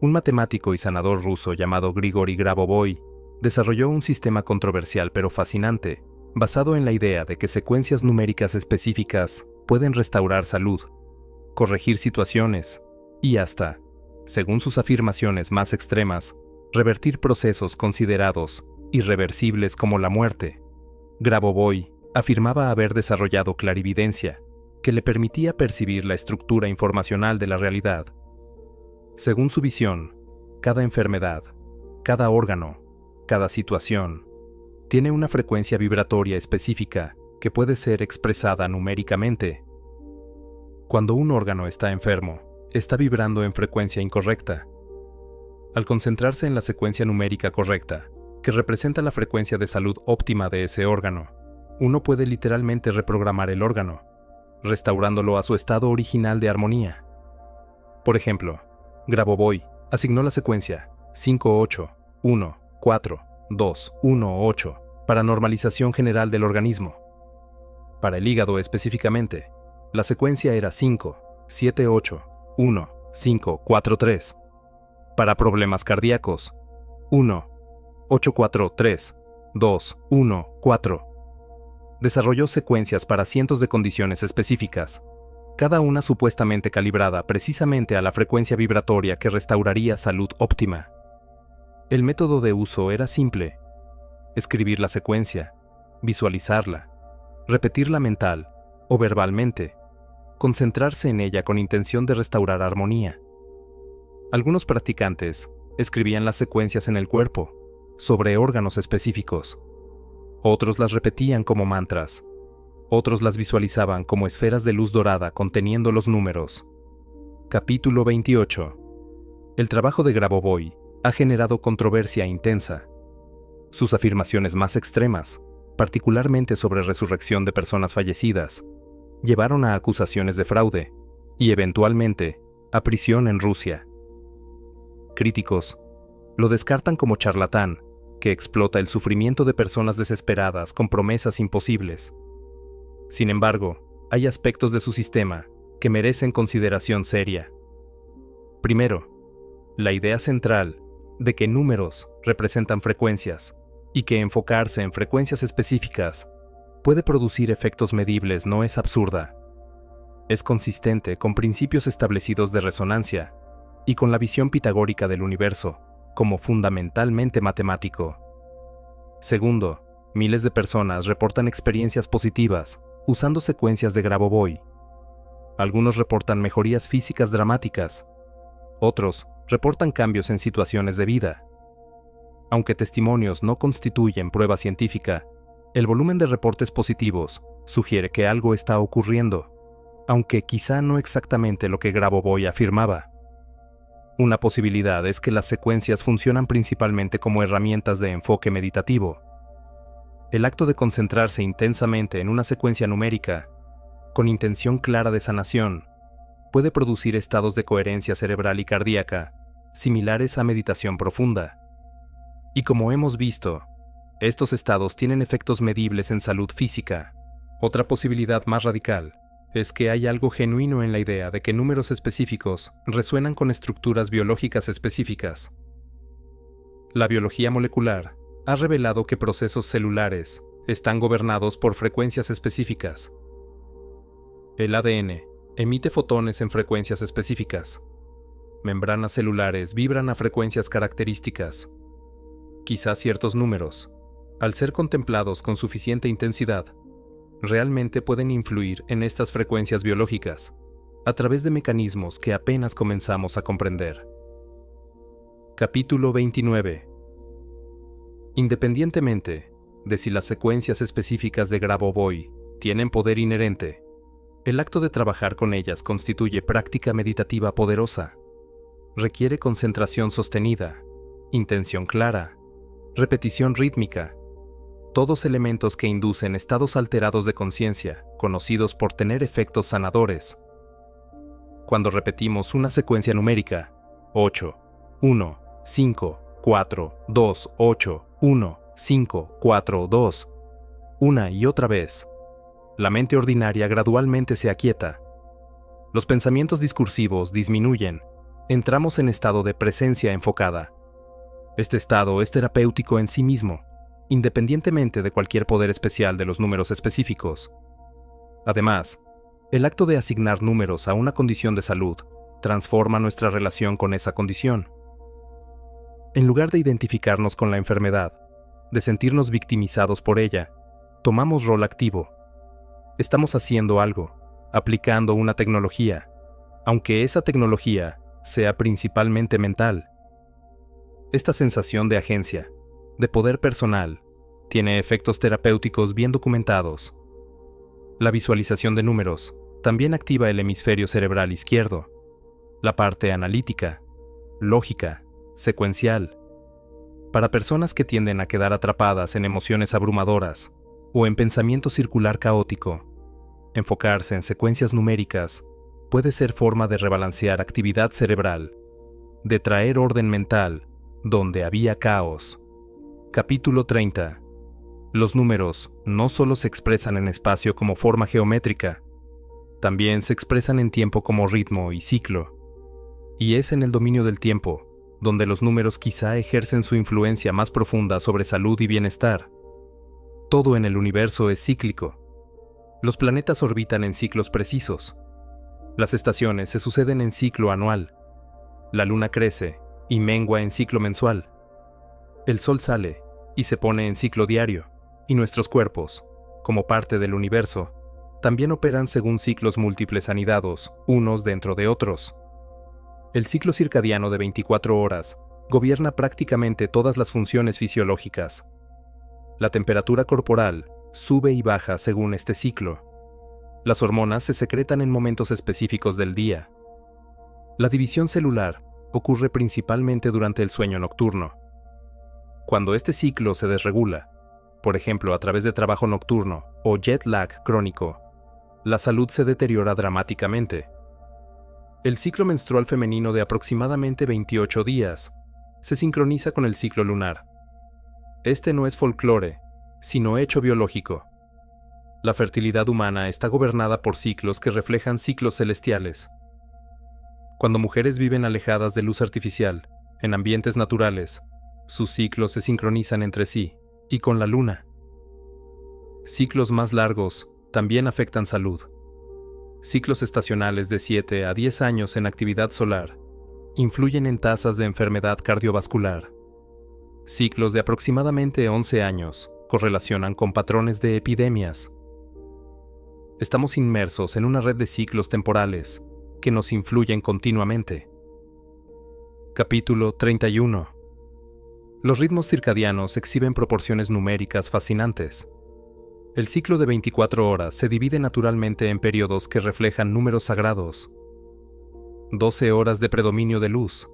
Un matemático y sanador ruso llamado Grigori Grabovoi desarrolló un sistema controversial pero fascinante, basado en la idea de que secuencias numéricas específicas pueden restaurar salud, corregir situaciones y hasta, según sus afirmaciones más extremas, revertir procesos considerados irreversibles como la muerte. Grabovoi afirmaba haber desarrollado clarividencia, que le permitía percibir la estructura informacional de la realidad. Según su visión, cada enfermedad, cada órgano, cada situación, tiene una frecuencia vibratoria específica que puede ser expresada numéricamente. Cuando un órgano está enfermo, está vibrando en frecuencia incorrecta. Al concentrarse en la secuencia numérica correcta, que representa la frecuencia de salud óptima de ese órgano, uno puede literalmente reprogramar el órgano, restaurándolo a su estado original de armonía. Por ejemplo, Grabovoi asignó la secuencia 5-8-1-4-2-1-8 para normalización general del organismo. Para el hígado específicamente, la secuencia era 5-7-8-1-5-4-3. Para problemas cardíacos, 1-8-4-3-2-1-4. Desarrolló secuencias para cientos de condiciones específicas, cada una supuestamente calibrada precisamente a la frecuencia vibratoria que restauraría salud óptima. El método de uso era simple: escribir la secuencia, visualizarla, repetirla mental o verbalmente, concentrarse en ella con intención de restaurar armonía. Algunos practicantes escribían las secuencias en el cuerpo, sobre órganos específicos. Otros las repetían como mantras. Otros las visualizaban como esferas de luz dorada conteniendo los números. Capítulo 28. El trabajo de Grabovoi ha generado controversia intensa. Sus afirmaciones más extremas, particularmente sobre resurrección de personas fallecidas, llevaron a acusaciones de fraude y, eventualmente, a prisión en Rusia. Críticos lo descartan como charlatán que explota el sufrimiento de personas desesperadas con promesas imposibles. Sin embargo, hay aspectos de su sistema que merecen consideración seria. Primero, la idea central de que números representan frecuencias y que enfocarse en frecuencias específicas puede producir efectos medibles no es absurda. Es consistente con principios establecidos de resonancia y con la visión pitagórica del universo como fundamentalmente matemático. Segundo, miles de personas reportan experiencias positivas usando secuencias de Grabovoi. Algunos reportan mejorías físicas dramáticas, otros reportan cambios en situaciones de vida. Aunque testimonios no constituyen prueba científica, el volumen de reportes positivos sugiere que algo está ocurriendo, aunque quizá no exactamente lo que Grabovoi afirmaba. Una posibilidad es que las secuencias funcionan principalmente como herramientas de enfoque meditativo. El acto de concentrarse intensamente en una secuencia numérica, con intención clara de sanación, puede producir estados de coherencia cerebral y cardíaca, similares a meditación profunda. Y como hemos visto, estos estados tienen efectos medibles en salud física. Otra posibilidad más radical es que hay algo genuino en la idea de que números específicos resuenan con estructuras biológicas específicas. La biología molecular ha revelado que procesos celulares están gobernados por frecuencias específicas. El ADN emite fotones en frecuencias específicas. Membranas celulares vibran a frecuencias características. Quizás ciertos números, al ser contemplados con suficiente intensidad, realmente pueden influir en estas frecuencias biológicas a través de mecanismos que apenas comenzamos a comprender. Capítulo 29. Independientemente de si las secuencias específicas de Grabovoi tienen poder inherente, el acto de trabajar con ellas constituye práctica meditativa poderosa. Requiere concentración sostenida, intención clara, repetición rítmica, todos elementos que inducen estados alterados de conciencia, conocidos por tener efectos sanadores. Cuando repetimos una secuencia numérica, 8, 1, 5, 4, 2, 8, 1, 5, 4, 2, una y otra vez, la mente ordinaria gradualmente se aquieta. Los pensamientos discursivos disminuyen entramos en estado de presencia enfocada. Este estado es terapéutico en sí mismo, independientemente de cualquier poder especial de los números específicos. Además, el acto de asignar números a una condición de salud transforma nuestra relación con esa condición. En lugar de identificarnos con la enfermedad, de sentirnos victimizados por ella, tomamos rol activo. Estamos haciendo algo, aplicando una tecnología, aunque esa tecnología sea principalmente mental. Esta sensación de agencia, de poder personal, tiene efectos terapéuticos bien documentados. La visualización de números también activa el hemisferio cerebral izquierdo, la parte analítica, lógica, secuencial. Para personas que tienden a quedar atrapadas en emociones abrumadoras o en pensamiento circular caótico, enfocarse en secuencias numéricas puede ser forma de rebalancear actividad cerebral, de traer orden mental donde había caos. Capítulo 30. Los números no solo se expresan en espacio como forma geométrica, también se expresan en tiempo como ritmo y ciclo. Y es en el dominio del tiempo donde los números quizá ejercen su influencia más profunda sobre salud y bienestar. Todo en el universo es cíclico. Los planetas orbitan en ciclos precisos. Las estaciones se suceden en ciclo anual. La luna crece y mengua en ciclo mensual. El sol sale y se pone en ciclo diario, y nuestros cuerpos, como parte del universo, también operan según ciclos múltiples anidados, unos dentro de otros. El ciclo circadiano de 24 horas gobierna prácticamente todas las funciones fisiológicas. La temperatura corporal sube y baja según este ciclo. Las hormonas se secretan en momentos específicos del día. La división celular ocurre principalmente durante el sueño nocturno. Cuando este ciclo se desregula, por ejemplo a través de trabajo nocturno o jet lag crónico, la salud se deteriora dramáticamente. El ciclo menstrual femenino de aproximadamente 28 días se sincroniza con el ciclo lunar. Este no es folclore, sino hecho biológico. La fertilidad humana está gobernada por ciclos que reflejan ciclos celestiales. Cuando mujeres viven alejadas de luz artificial, en ambientes naturales, sus ciclos se sincronizan entre sí y con la luna. Ciclos más largos también afectan salud. Ciclos estacionales de 7 a 10 años en actividad solar influyen en tasas de enfermedad cardiovascular. Ciclos de aproximadamente 11 años correlacionan con patrones de epidemias. Estamos inmersos en una red de ciclos temporales que nos influyen continuamente. Capítulo 31. Los ritmos circadianos exhiben proporciones numéricas fascinantes. El ciclo de 24 horas se divide naturalmente en periodos que reflejan números sagrados. 12 horas de predominio de luz,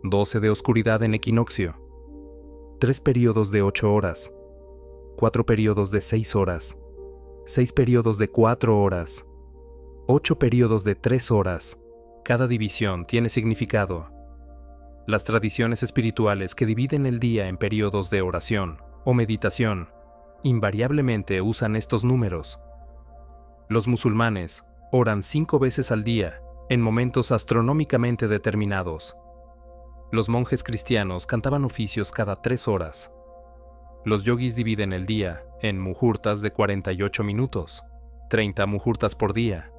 12 de oscuridad en equinoccio, 3 periodos de 8 horas, 4 periodos de 6 horas, 6 periodos de 4 horas, 8 periodos de 3 horas. Cada división tiene significado. Las tradiciones espirituales que dividen el día en periodos de oración o meditación invariablemente usan estos números. Los musulmanes oran 5 veces al día, en momentos astronómicamente determinados. Los monjes cristianos cantaban oficios cada 3 horas. Los yogis dividen el día en muhurtas de 48 minutos, 30 muhurtas por día.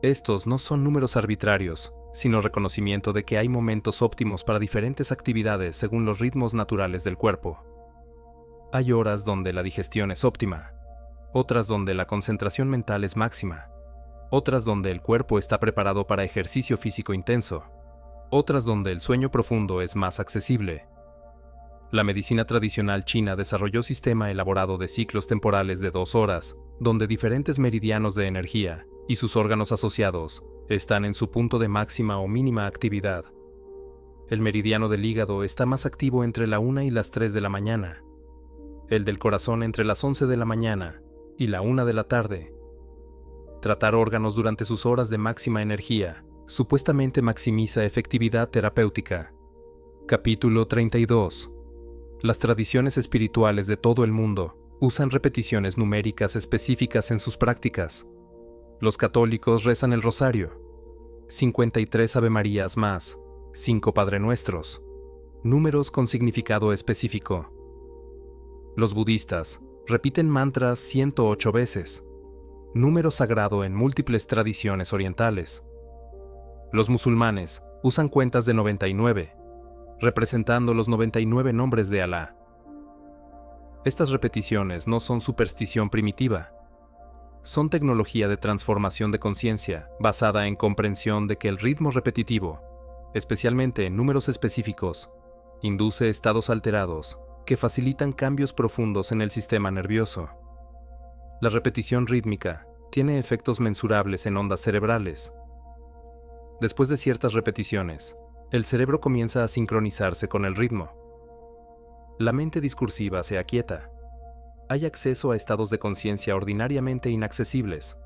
Estos no son números arbitrarios, sino reconocimiento de que hay momentos óptimos para diferentes actividades según los ritmos naturales del cuerpo. Hay horas donde la digestión es óptima, otras donde la concentración mental es máxima, otras donde el cuerpo está preparado para ejercicio físico intenso, otras donde el sueño profundo es más accesible. La medicina tradicional china desarrolló sistema elaborado de ciclos temporales de 2 horas, donde diferentes meridianos de energía y sus órganos asociados están en su punto de máxima o mínima actividad. El meridiano del hígado está más activo entre la 1 y las 3 de la mañana, el del corazón entre las 11 de la mañana y la 1 de la tarde. Tratar órganos durante sus horas de máxima energía supuestamente maximiza efectividad terapéutica. Capítulo 32. Las tradiciones espirituales de todo el mundo usan repeticiones numéricas específicas en sus prácticas. Los católicos rezan el rosario. 53 Ave Marías más 5 Padre Nuestros, números con significado específico. Los budistas repiten mantras 108 veces, número sagrado en múltiples tradiciones orientales. Los musulmanes usan cuentas de 99, representando los 99 nombres de Alá. Estas repeticiones no son superstición primitiva, son tecnología de transformación de conciencia basada en comprensión de que el ritmo repetitivo, especialmente en números específicos, induce estados alterados que facilitan cambios profundos en el sistema nervioso. La repetición rítmica tiene efectos mensurables en ondas cerebrales. Después de ciertas repeticiones, el cerebro comienza a sincronizarse con el ritmo. La mente discursiva se aquieta. Hay acceso a estados de conciencia ordinariamente inaccesibles.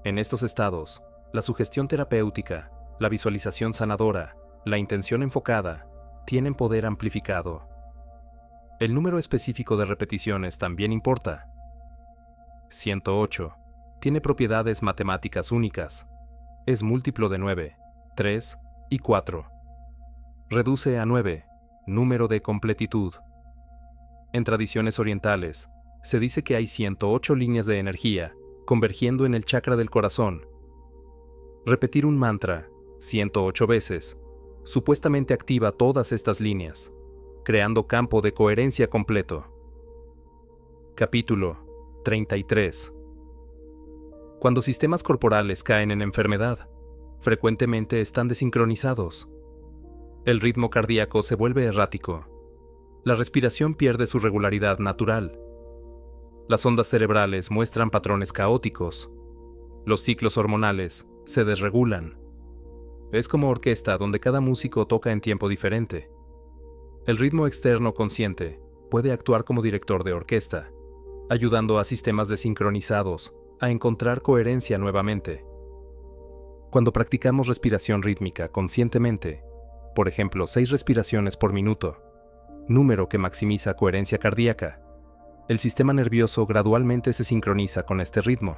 En estos estados, la sugestión terapéutica, la visualización sanadora, la intención enfocada, tienen poder amplificado. El número específico de repeticiones también importa. 108 tiene propiedades matemáticas únicas. Es múltiplo de 9, 3 y 4. Reduce a 9, número de completitud. En tradiciones orientales, se dice que hay 108 líneas de energía convergiendo en el chakra del corazón. Repetir un mantra 108 veces supuestamente activa todas estas líneas, creando campo de coherencia completo. Capítulo 33. Cuando sistemas corporales caen en enfermedad, frecuentemente están desincronizados. El ritmo cardíaco se vuelve errático. La respiración pierde su regularidad natural. Las ondas cerebrales muestran patrones caóticos. Los ciclos hormonales se desregulan. Es como orquesta donde cada músico toca en tiempo diferente. El ritmo externo consciente puede actuar como director de orquesta, ayudando a sistemas desincronizados a encontrar coherencia nuevamente. Cuando practicamos respiración rítmica conscientemente, por ejemplo 6 respiraciones por minuto, número que maximiza coherencia cardíaca, el sistema nervioso gradualmente se sincroniza con este ritmo.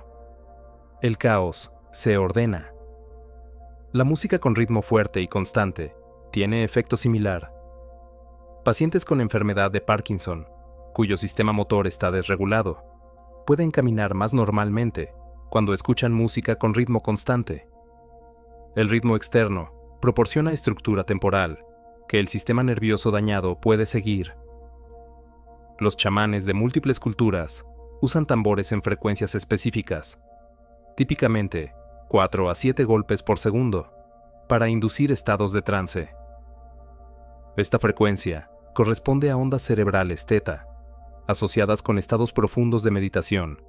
El caos se ordena. La música con ritmo fuerte y constante tiene efecto similar. Pacientes con enfermedad de Parkinson, cuyo sistema motor está desregulado, pueden caminar más normalmente cuando escuchan música con ritmo constante. El ritmo externo proporciona estructura temporal que el sistema nervioso dañado puede seguir. Los chamanes de múltiples culturas usan tambores en frecuencias específicas, típicamente 4 a 7 golpes por segundo, para inducir estados de trance. Esta frecuencia corresponde a ondas cerebrales teta, asociadas con estados profundos de meditación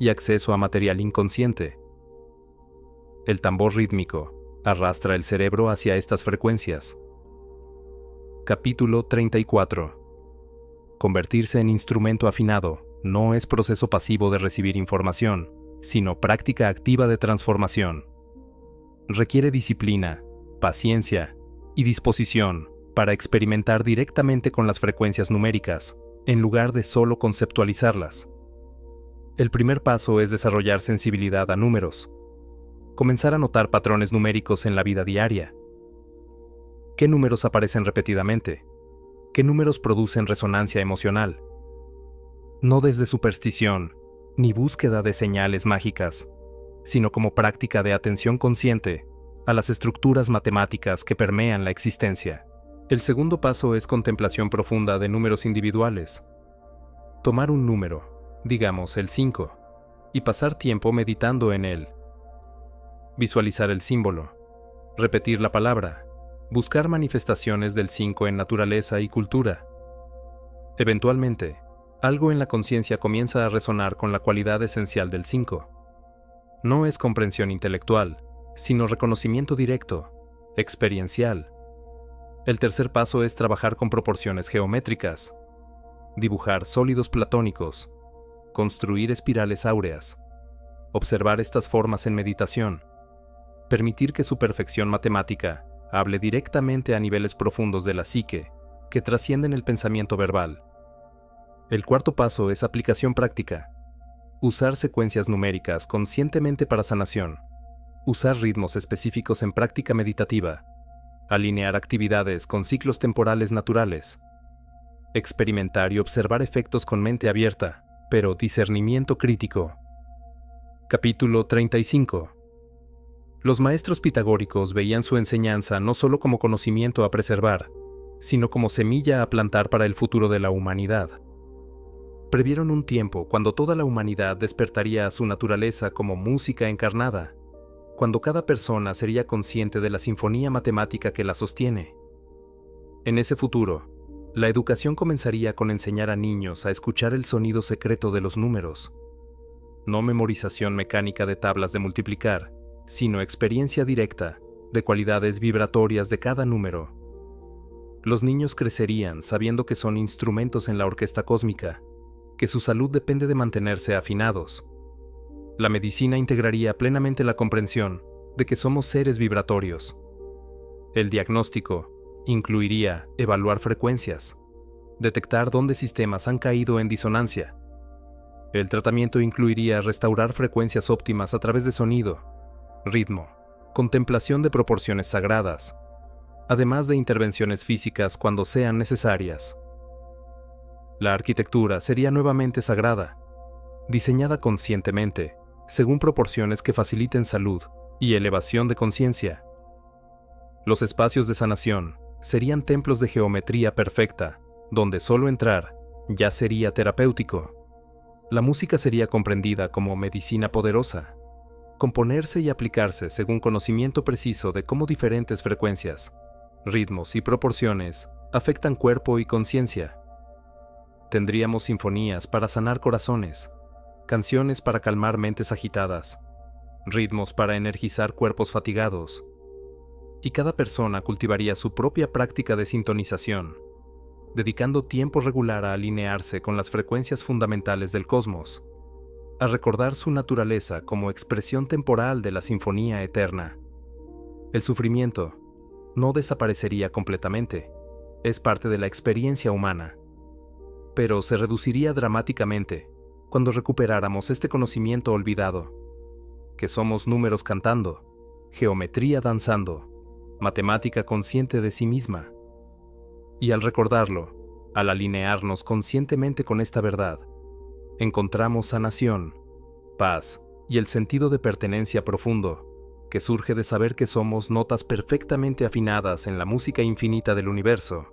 y acceso a material inconsciente. El tambor rítmico arrastra el cerebro hacia estas frecuencias. Capítulo 34. Convertirse en instrumento afinado no es proceso pasivo de recibir información, sino práctica activa de transformación. Requiere disciplina, paciencia y disposición para experimentar directamente con las frecuencias numéricas, en lugar de solo conceptualizarlas. El primer paso es desarrollar sensibilidad a números. Comenzar a notar patrones numéricos en la vida diaria. ¿Qué números aparecen repetidamente? ¿Qué números producen resonancia emocional? No desde superstición, ni búsqueda de señales mágicas, sino como práctica de atención consciente a las estructuras matemáticas que permean la existencia. El segundo paso es contemplación profunda de números individuales. Tomar un número, digamos el 5, y pasar tiempo meditando en él. Visualizar el símbolo, repetir la palabra, buscar manifestaciones del 5 en naturaleza y cultura. Eventualmente, algo en la conciencia comienza a resonar con la cualidad esencial del 5. No es comprensión intelectual, sino reconocimiento directo, experiencial. El tercer paso es trabajar con proporciones geométricas, dibujar sólidos platónicos, construir espirales áureas, observar estas formas en meditación, permitir que su perfección matemática hable directamente a niveles profundos de la psique que trascienden el pensamiento verbal. El cuarto paso es aplicación práctica. Usar secuencias numéricas conscientemente para sanación. usar ritmos específicos en práctica meditativa, alinear actividades con ciclos temporales naturales, experimentar y observar efectos con mente abierta, pero discernimiento crítico. Capítulo 35. Los maestros pitagóricos veían su enseñanza no solo como conocimiento a preservar, sino como semilla a plantar para el futuro de la humanidad. Previeron un tiempo cuando toda la humanidad despertaría a su naturaleza como música encarnada, cuando cada persona sería consciente de la sinfonía matemática que la sostiene. En ese futuro, la educación comenzaría con enseñar a niños a escuchar el sonido secreto de los números. No memorización mecánica de tablas de multiplicar, sino experiencia directa de cualidades vibratorias de cada número. Los niños crecerían sabiendo que son instrumentos en la orquesta cósmica, que su salud depende de mantenerse afinados. La medicina integraría plenamente la comprensión de que somos seres vibratorios. El diagnóstico incluiría evaluar frecuencias, detectar dónde sistemas han caído en disonancia. El tratamiento incluiría restaurar frecuencias óptimas a través de sonido, ritmo, contemplación de proporciones sagradas, además de intervenciones físicas cuando sean necesarias. La arquitectura sería nuevamente sagrada, diseñada conscientemente, según proporciones que faciliten salud y elevación de conciencia. Los espacios de sanación serían templos de geometría perfecta, donde solo entrar ya sería terapéutico. La música sería comprendida como medicina poderosa, componerse y aplicarse según conocimiento preciso de cómo diferentes frecuencias, ritmos y proporciones afectan cuerpo y conciencia. Tendríamos sinfonías para sanar corazones, canciones para calmar mentes agitadas, ritmos para energizar cuerpos fatigados, y cada persona cultivaría su propia práctica de sintonización, dedicando tiempo regular a alinearse con las frecuencias fundamentales del cosmos, a recordar su naturaleza como expresión temporal de la sinfonía eterna. El sufrimiento no desaparecería completamente, es parte de la experiencia humana, pero se reduciría dramáticamente cuando recuperáramos este conocimiento olvidado, que somos números cantando, geometría danzando, matemática consciente de sí misma. Y al recordarlo, al alinearnos conscientemente con esta verdad, encontramos sanación, paz y el sentido de pertenencia profundo, que surge de saber que somos notas perfectamente afinadas en la música infinita del universo.